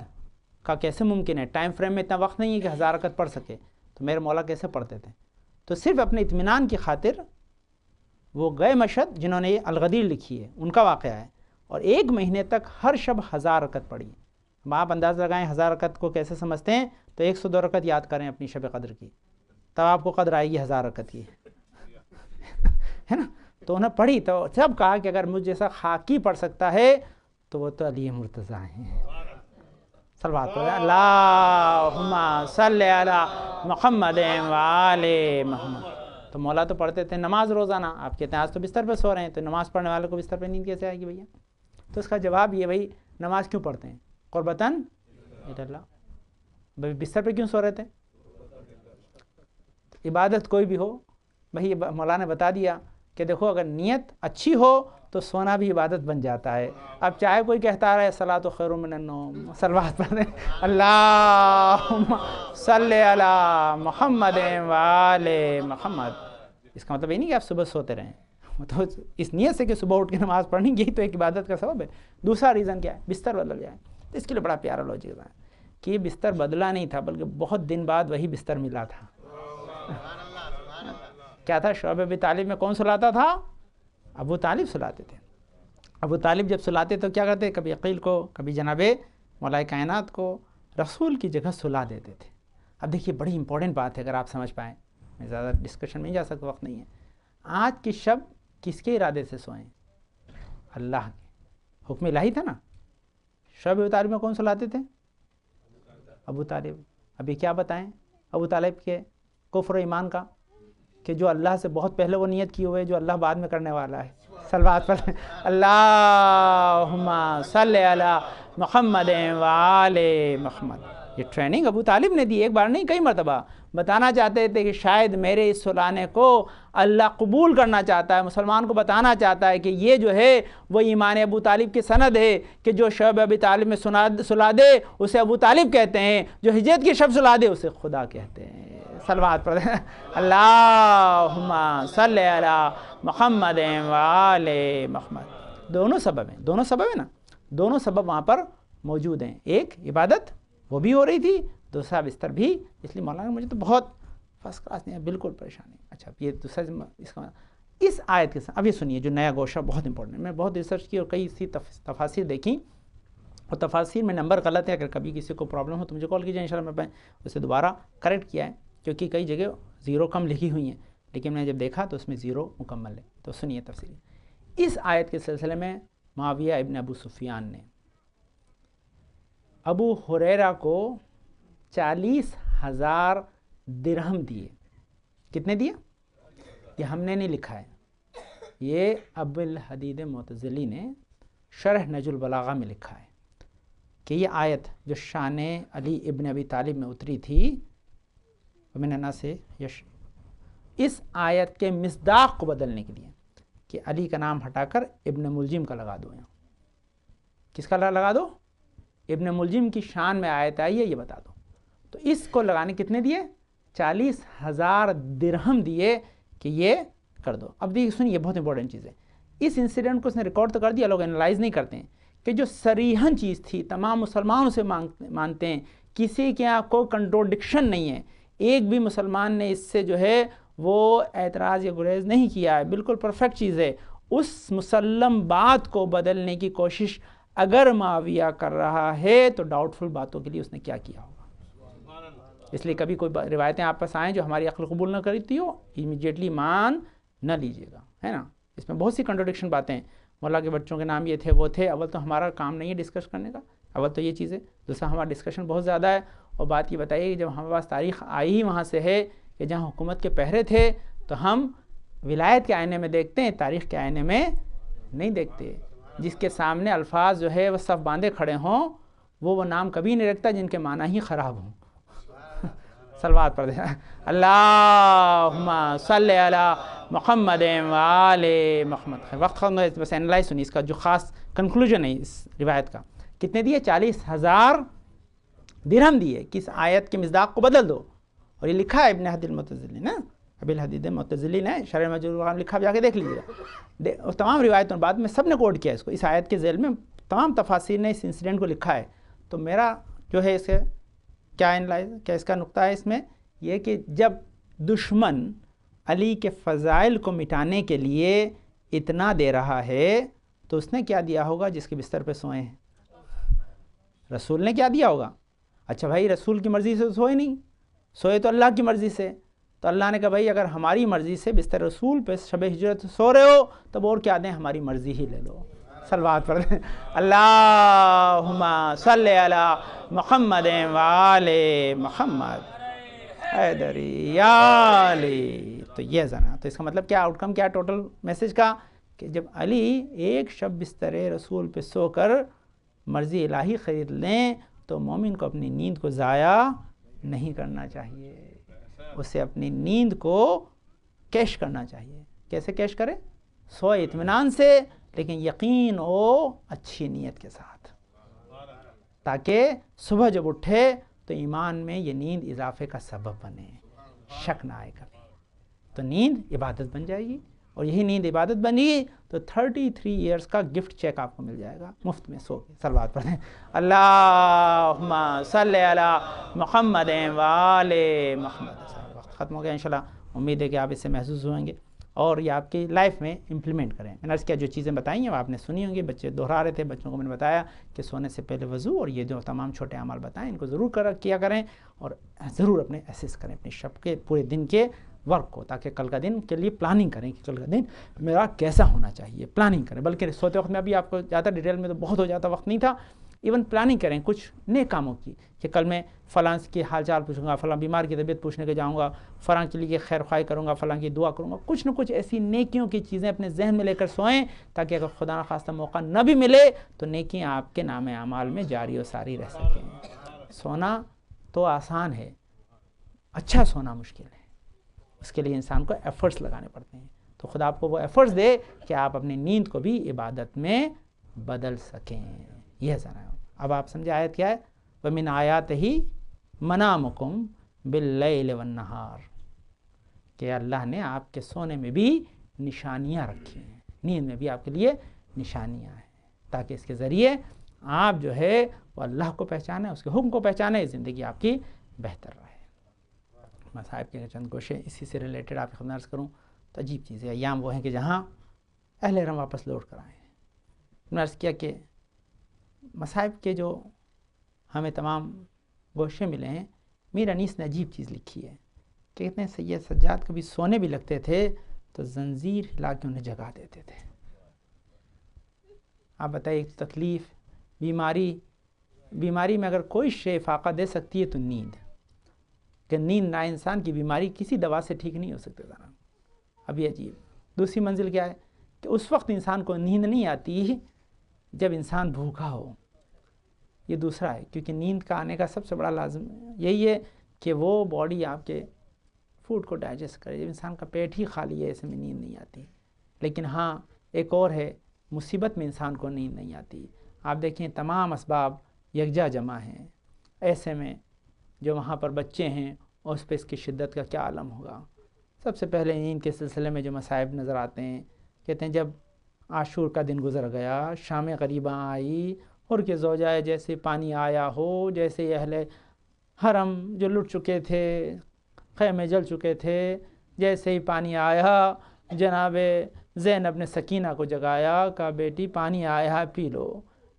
کا کیسے ممکن ہے؟ ٹائم فریم میں اتنا وقت نہیں ہے کہ 1000 رکعت پڑھ سکے, تو میرے مولا کیسے پڑھتے تھے؟ تو صرف اپنے اطمینان کی خاطر وہ گئے مشہد, جنہوں نے یہ الغدیر لکھی ہے ان کا واقعہ ہے, اور 1 مہینے تک ہر شب 1000 رکعت پڑھی. اب آپ انداز لگائیں 1000 رکعت کو کیسے سمجھتے ہیں, تو 102 رکعت یاد کریں اپنی شب قدر کی, تب آپ کو قدر آئے گی 1000 رکعت کی, ہے نا. تو انہیں پڑھی تو سب کہا کہ اگر مجھ جیسا خاکی پڑھ سکتا ہے تو وہ تو علی مرتضیٰ ہیں. صلوات پڑھیں, اللہم صلی علی محمد و آل محمد. تو مولا تو پڑھتے تھے نماز روزانہ. آپ کہتے ہیں آج تو بستر پہ سو رہے ہیں, تو نماز پڑھنے والے کو بستر پہ نیند کیسے آئے گی بھیا؟ تو اس کا جواب یہ, بھائی نماز کیوں پڑھتے ہیں؟ قربتاً اللہ. بھائی بستر پہ کیوں سو رہے تھے؟ عبادت کوئی بھی ہو, بھائی مولا نے بتا دیا کہ دیکھو اگر نیت اچھی ہو تو سونا بھی عبادت بن جاتا ہے. اب چاہے کوئی کہتا رہے صلاۃ خیر من النوم, صلوات پڑھیں اللہم صلی علی محمد و آل محمد, اس کا مطلب یہ نہیں کہ آپ صبح سوتے رہیں, مطلب اس نیت سے کہ صبح اٹھ کے نماز پڑھنی, یہی تو ایک عبادت کا سبب ہے. دوسرا ریزن کیا ہے؟ بستر بدل جائے. تو اس کے لیے بڑا پیارا لاجک ہے کہ یہ بستر بدلا نہیں تھا, بلکہ بہت دن بعد وہی بستر ملا تھا. کیا تھا؟ شعیب ابی طالب میں کون سلاتا تھا؟ ابو طالب سلاتے تھے. ابو طالب جب سلاتے تو کیا کرتے؟ کبھی عقیل کو, کبھی جناب مولا کائنات کو رسول کی جگہ سلا دیتے تھے. اب دیکھیے بڑی امپورٹنٹ بات ہے, اگر آپ سمجھ پائیں, میں زیادہ ڈسکشن میں نہیں جا سکتا, وقت نہیں ہے. آج کی شب کس کے ارادے سے سوئیں؟ اللہ کے حکم الہی تھا نا. شعیب ابی طالب میں کون سلاتے تھے؟ ابو طالب. ابھی کیا بتائیں ابو طالب کے کفر و ایمان کا, کہ جو اللہ سے بہت پہلے وہ نیت کی ہوئے, جو اللہ بعد میں کرنے والا ہے. صلوات پڑھیں اللہم صلی علی محمد و آل محمد. یہ ٹریننگ ابو طالب نے دی, ایک بار نہیں کئی مرتبہ. بتانا چاہتے تھے کہ شاید میرے اس سلانے کو اللہ قبول کرنا چاہتا ہے, مسلمان کو بتانا چاہتا ہے کہ یہ جو ہے وہ ایمان ابو طالب کی سند ہے, کہ جو شعیب ابی طالب میں سلا دے اسے ابو طالب کہتے ہیں, جو ہجرت کی شب سلا دے اسے خدا کہتے ہیں. صلوات پڑھیں اللہم صلی علی محمد و آل محمد. دونوں سبب ہیں نا, دونوں سبب وہاں پر موجود ہیں. ایک عبادت وہ بھی ہو رہی تھی, دوسرا بستر بھی. اس لیے مولانا مجھے تو بہت فرسٹ کلاس نہیں ہے, بالکل پریشانی. اچھا یہ دوسرا اس کا اس آیت کے ساتھ اب یہ سنیے جو نیا گوشہ بہت امپورٹنٹ ہے. میں بہت ریسرچ کی اور کئی سی تفاسیر دیکھیں, اور تفاسیر میں نمبر غلط ہے. اگر کبھی کسی کو پرابلم ہو تو مجھے کال کیجیے, انشاءاللہ میں اسے دوبارہ کریکٹ کیا ہے, کیونکہ کئی جگہ 0 کم لکھی ہوئی ہیں, لیکن میں نے جب دیکھا تو اس میں 0 مکمل ہے. تو سنیے تفسیر. اس آیت کے سلسلے میں معاویہ ابن ابو سفیان نے ابو ہریرہ کو 40,000 درہم دیے. کتنے دیے؟ یہ ہم نے نہیں لکھا ہے, یہ ابو الحدید معتزلی نے شرح نجل البلاغہ میں لکھا ہے کہ یہ آیت جو شان علی ابن ابی طالب میں اتری تھی, ومن الناس اس آیت کے مصداق کو بدلنے کے لیے کہ علی کا نام ہٹا کر ابن ملجم کا لگا دو. یہاں کس کا لگا دو؟ ابن ملجم کی شان میں آیت آئی ہے, یہ بتا دو. تو اس کو لگانے کتنے دیے؟ 40,000 درہم دیے کہ یہ کر دو. اب دیکھیے سنیے، یہ بہت امپورٹنٹ چیز ہے. اس انسیڈنٹ کو اس نے ریکارڈ تو کر دیا، لوگ انالائز نہیں کرتے ہیں کہ جو صریحاً چیز تھی، تمام مسلمانوں سے مانتے ہیں، کسی کے یہاں کوئی کنٹروڈکشن نہیں ہے، ایک بھی مسلمان نے اس سے جو ہے وہ اعتراض یا گریز نہیں کیا ہے، بالکل پرفیکٹ چیز ہے. اس مسلم بات کو بدلنے کی کوشش اگر معاویہ کر رہا ہے تو ڈاؤٹ فل باتوں کے لیے اس نے کیا کیا ہوگا. اس لیے کبھی کوئی روایتیں آپ پاس آئیں جو ہماری عقل قبول نہ کرتی ہو، امیڈیٹلی مان نہ لیجیے گا، ہے نا. اس میں بہت سی کنٹروڈکشن باتیں ہیں. مولا کے بچوں کے نام یہ تھے وہ تھے. اول تو ہمارا کام نہیں ہے ڈسکس کرنے کا، اول تو یہ چیز ہے. دوسرا ہمارا ڈسکشن بہت زیادہ ہے. اور بات یہ بتائیے کہ جب ہمارے پاس تاریخ آئی ہی وہاں سے ہے کہ جہاں حکومت کے پہرے تھے، تو ہم ولایت کے آئینے میں دیکھتے ہیں، تاریخ کے آئینے میں نہیں دیکھتے. جس کے سامنے الفاظ جو ہے وہ صف باندھے کھڑے ہوں، وہ نام کبھی نہیں رکھتا جن کے معنی ہی خراب ہوں. صلوات پڑھ دیں. اللہم صلی علی محمد وآل محمد. وقت ختم ہے، بس انالائز سنی اس کا جو خاص کنکلوژن ہے اس روایت کا. کتنے دیے؟ 40,000 درہم دیے. کس آیت کے مصداق کو بدل دو. اور یہ لکھا ہے ابن حدی المعتزلی نے، ابی الحدید المعتزلی نے شرح مجموع البرہان لکھا، جا کے دیکھ لیجیے. تمام روایتوں بعد میں سب نے کوٹ کیا اس کو. اس آیت کے ذیل میں تمام تفاسیر نے اس انسیڈنٹ کو لکھا ہے. تو میرا جو ہے اس سے کیا اس کا نقطہ ہے اس میں یہ کہ جب دشمن علی کے فضائل کو مٹانے کے لیے اتنا دے رہا ہے تو اس نے کیا دیا ہوگا جس کے بستر پہ سوئے ہیں؟ رسول نے کیا دیا ہوگا؟ اچھا بھائی، رسول کی مرضی سے تو سوئے نہیں، سوئے تو اللہ کی مرضی سے. تو اللہ نے کہا بھائی اگر ہماری مرضی سے بستر رسول پہ شب ہجرت سو رہے ہو تب اور کیا دیں، ہماری مرضی ہی لے لو. صلوات پڑھ دیں. اللہم صلی علی محمد وآل محمد حیدری یا علی. تو یہ ذرا، تو اس کا مطلب کیا، آؤٹ کم کیا ٹوٹل میسج کا، کہ جب علی ایک شب بستر رسول پہ سو کر مرضی الہی خرید لیں تو مومن کو اپنی نیند کو ضائع نہیں کرنا چاہیے، اسے اپنی نیند کو کیش کرنا چاہیے. کیسے کیش کرے؟ سوئے اطمینان سے، لیکن یقین و اچھی نیت کے ساتھ، تاکہ صبح جب اٹھے تو ایمان میں یہ نیند اضافے کا سبب بنے، شک نہ آئے کبھی. تو نیند عبادت بن جائے گی، اور یہی نیند عبادت بنی تو 33 ایئرز کا گفٹ چیک آپ کو مل جائے گا مفت میں سو کے. صلوات پڑھیں. اللہم صلی علی محمد وآل محمد. وقت ختم ہو گیا. انشاءاللہ امید ہے کہ آپ اس سے محظوظ ہوئیں گے اور یہ آپ کی لائف میں امپلیمنٹ کریں. میں نے عرض کیا جو چیزیں بتائی ہیں وہ آپ نے سنی ہوں گی. بچے دہرا رہے تھے، بچوں کو میں نے بتایا کہ سونے سے پہلے وضو اور یہ جو تمام چھوٹے اعمال بتائیں ان کو ضرور کیا کریں، اور ضرور اپنے اسیس کریں اپنی شب کے پورے دن کے ورک کو، تاکہ کل کا دن کے لیے پلاننگ کریں کہ کل کا دن میرا کیسا ہونا چاہیے. پلاننگ کریں، بلکہ سوتے وقت میں ابھی آپ کو زیادہ ڈیٹیل میں تو بہت ہو جاتا، وقت نہیں تھا. ایون پلاننگ کریں کچھ نیک کاموں کی، کہ کل میں فلاں کی حال چال پوچھوں گا، فلاں بیمار کی طبیعت پوچھنے کے جاؤں گا، فلاں کے لیے خیر خواہی کروں گا، فلاں کی دعا کروں گا. کچھ نہ کچھ ایسی نیکیوں کی چیزیں اپنے ذہن میں لے کر سوئیں، تاکہ اگر خدا نہ خواستہ موقع نہ بھی ملے تو نیکیاں آپ کے نام اعمال میں جاری و ساری رہ سکیں. سونا تو آسان ہے، اچھا سونا مشکل ہے. اس کے لیے انسان کو ایفرٹس لگانے پڑتے ہیں. تو خدا آپ کو وہ ایفرٹس دے کہ آپ اپنی نیند کو بھی عبادت میں بدل سکیں. یہ ذرا اب آپ سمجھے آیت کیا ہے؟ وَمِنْ آیَاتِهِ مَنَامُكُمْ بِاللَّيْلِ وَالنَّهَارِ، کہ اللہ نے آپ کے سونے میں بھی نشانیاں رکھی ہیں، نیند میں بھی آپ کے لیے نشانیاں ہیں، تاکہ اس کے ذریعے آپ جو ہے وہ اللہ کو پہچانیں، اس کے حکم کو پہچانیں، زندگی آپ کی بہتر رہے. مصائب کے چند گوشے اسی سے ریلیٹڈ آپ کی خدمت عرض کروں تو عجیب چیز ہے. ایام وہ ہیں کہ جہاں اہل حرم واپس لوٹ کر آئے. میں نے عرض کیا کہ مصائب کے جو ہمیں تمام گوشے ملے ہیں، میر انیس نے عجیب چیز لکھی ہے کہ کہتے ہیں سید سجاد کبھی سونے بھی لگتے تھے تو زنجیر ہلا کے انہیں جگا دیتے تھے. آپ بتائیے تکلیف، بیماری میں اگر کوئی شے فاقہ دے سکتی ہے تو نیند، کہ نیند نہ انسان کی بیماری کسی دوا سے ٹھیک نہیں ہو سکتے. اب یہ عجیب. دوسری منزل کیا ہے کہ اس وقت انسان کو نیند نہیں آتی جب انسان بھوکا ہو. یہ دوسرا ہے، کیونکہ نیند کا آنے کا سب سے بڑا لازم یہی ہے کہ وہ باڈی آپ کے فوڈ کو ڈائجسٹ کرے. جب انسان کا پیٹ ہی خالی ہے ایسے میں نیند نہیں آتی. لیکن ہاں ایک اور ہے، مصیبت میں انسان کو نیند نہیں آتی. آپ دیکھیں تمام اسباب یکجا جمع ہیں، ایسے میں جو وہاں پر بچے ہیں اس پہ اس کی شدت کا کیا عالم ہوگا۔ سب سے پہلے نیند کے سلسلے میں جو مصائب نظر آتے ہیں، کہتے ہیں جب عاشور کا دن گزر گیا، شام قریباں آئی، اور کہ زوجہ جیسے پانی آیا ہو، جیسے اہل حرم جو لٹ چکے تھے، خیمے جل چکے تھے، جیسے ہی پانی آیا جناب زینب نے سکینہ کو جگایا، کہا بیٹی پانی آیا ہے پی لو۔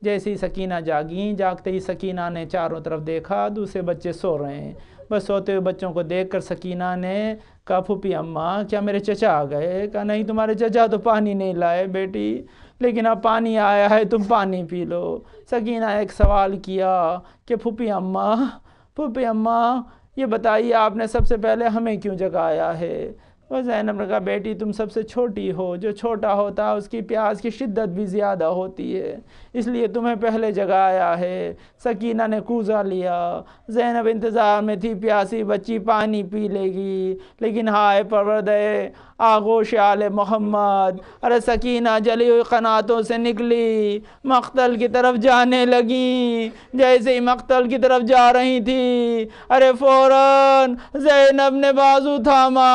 جیسے ہی سکینہ جاگیں، جاگتے ہی سکینہ نے چاروں طرف دیکھا، دوسرے بچے سو رہے ہیں، بس سوتے ہوئے بچوں کو دیکھ کر سکینہ نے کہا پھوپھی اماں کیا میرے چچا آ گئے؟ کہا نہیں تمہارے چچا تو پانی نہیں لائے بیٹی، لیکن اب پانی آیا ہے تم پانی پی لو۔ سکینہ ایک سوال کیا کہ پھوپھی اماں یہ بتائیے آپ نے سب سے پہلے ہمیں کیوں جگایا ہے؟ وہ زینب نے کہا بیٹی تم سب سے چھوٹی ہو، جو چھوٹا ہوتا ہے اس کی پیاس کی شدت بھی زیادہ ہوتی ہے، اس لیے تمہیں پہلے جگایا ہے۔ سکینہ نے کوزہ لیا، زینب انتظار میں تھی پیاسی بچی پانی پی لے گی، لیکن ہائے پروردے آغوش آل محمد، ارے سکینہ جلی ہوئی قناتوں سے نکلی، مقتل کی طرف جانے لگیں۔ جیسے ہی مقتل کی طرف جا رہی تھی، ارے فوراً زینب نے بازو تھاما،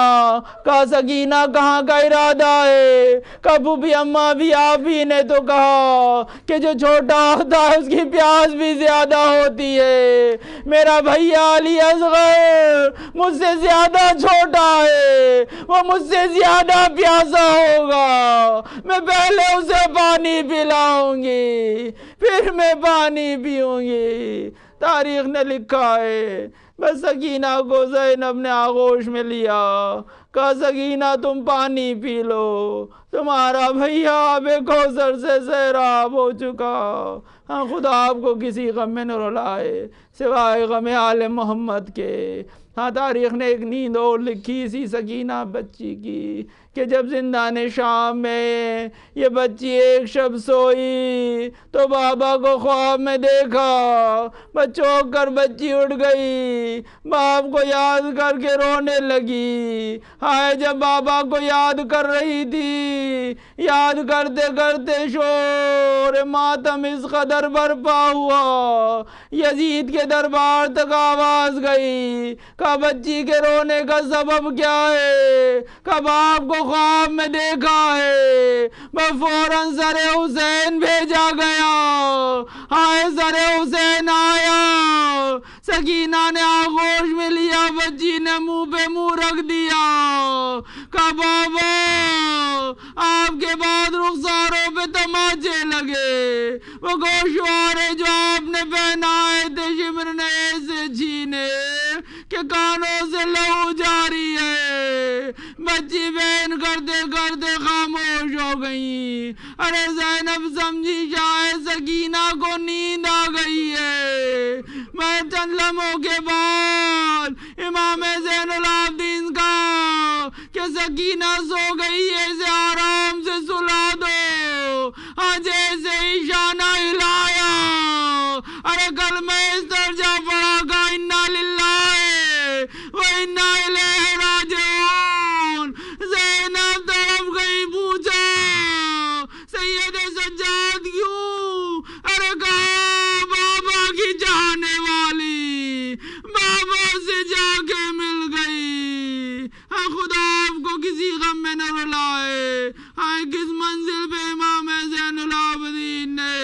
کہا سکینہ کہاں کا ارادہ ہے؟ کہا پھوپھی اماں بھی آپ ہی نے تو کہا کہ جو چھوٹا ہوتا ہے اس کی پیاس بھی زیادہ ہوتی ہے، میرا بھیا علی اصغر مجھ سے زیادہ چھوٹا ہے، وہ مجھ سے زیادہ پیاسا ہوگا، میں پہلے اسے پانی پلاؤں گی پھر میں پانی پیوں گی۔ تاریخ نے لکھا ہے بس سکینہ کو زینب نے آغوش میں لیا، کہا سکینہ تم پانی پی لو، تمہارا بھیا آب کوثر سے سیراب ہو چکا۔ ہاں خدا آپ کو کسی غم میں نہ رلائے سوائے غم آل محمد کے۔ ہاں تاریخ نے ایک نیند اور لکھی اسی سکینہ بچی کی کہ جب زندان شام میں یہ بچی ایک شب سوئی تو بابا کو خواب میں دیکھا، چونک کر بچی اٹھ گئی، باپ کو یاد کر کے رونے لگی۔ ہائے جب بابا کو یاد کر رہی تھی، یاد کرتے کرتے شور ماتم اس قدر برپا ہوا، یزید کے دربار تک آواز گئی، کہا بچی کے رونے کا سبب کیا ہے؟ کہا باپ کو خواب میں دیکھا ہے۔ فوراً سر حسین بھیجا گیا، ہائے سر حسین آیا، سکینہ نے آغوش میں لیا، بچی نے منہ پہ منہ رکھ دیا، کہا بابا آپ کے بعد رخساروں پہ تماچے لگے، وہ گوشوارے جو آپ نے پہنائے تھے شمر نے ایسے چھینے کہ کانوں سے لہو جاری ہے۔ بچی بہن کرتے کرتے خاموش ہو گئی۔ ارے زینب سمجھی شاید سکینہ کو نیند آ گئی ہے۔ میں چند لمحوں کے بعد امام زین العابدین کا کہ سکینہ سو گئی ہے اسے آرام سے سلا دو۔ ہاں جیسے ہی شانہ ہلایا، ارے کلمہ استرجاع پڑھا، کہا انا للہ و انا الیہ راجعون۔ زینب طرف گئی، پوچھا سید سجاد کیوں؟ ارے کہا بابا کی چاہنے والی بابا سے جا کے مل گئی۔ ہاں خدا آپ کو کسی غم میں نہ رلائے۔ ہاں کس منزل پہ امام زین العابدین نے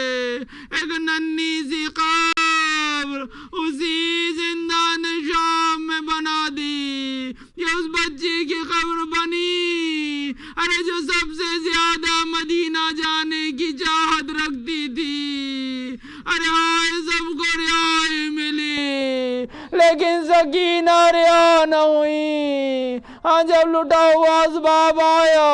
ایک ننھی سی قبر اسی زندان شام میں بنا دی۔ یہ اس بچی کی قبر بنی، ارے جو سب سے زیادہ مدینہ جانے کی چاہت رکھتی تھی۔ ارے ہائے سب کو رہائی ملی لیکن سکینہ رہا نہ ہوئی۔ ہاں جب لٹا ہوا اسباب آیا،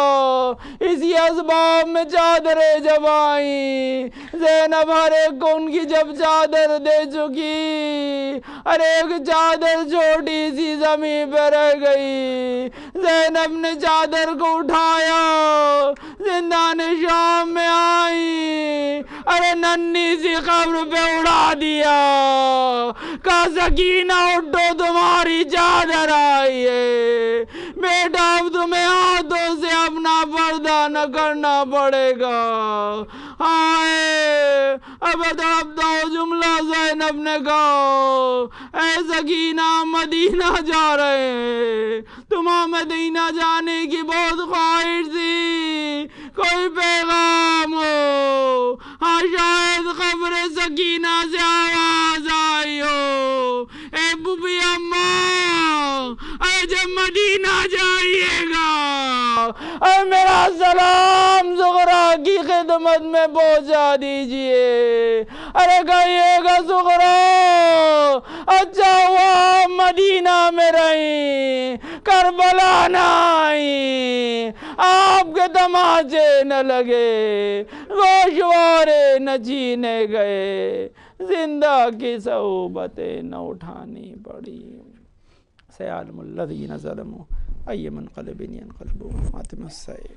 اسی اسباب میں چادریں جب آئیں، زینب ہر ایک کو ان کی جب چادر دے چکی، ہر ایک چادر چھوٹی سی زمین پہ رہ گئی۔ زینب نے چادر کو اٹھایا، زندان شام میں آئی، ارے ننھی سی قبر پہ اڑا دیا، کہا سکینہ اٹھو تمہاری چادر آئی ہے، بیٹا اب تمہیں ہاتھوں سے اپنا پردہ نہ کرنا پڑے گا۔ ہائے اب تڑپتا ہو جملہ زینب صاحب نے کہا اے سکینہ مدینہ جا رہے ہیں، تمہیں مدینہ جانے کی بہت خواہش تھی، کوئی پیغام ہو؟ ہاں شاید خبر سکینہ سے آواز آئی ہو، اے بوبی اماں اے جب مدینہ جائیے گا اے میرا سلام زغرا کی خدمت میں پہنچا دیجئے۔ ارے کہیے گا زغرا اچھا ہوا مدینہ میں رہی، کربلا نہ آئی، آپ کے تماچے نہ لگے، گوشوارے نہ چھینے گئے، زندہ کی صحبتیں نہ اٹھانی پڑی۔ سيعلم الذين ظلموا أي منقلب ينقلبون. فاطمة السيد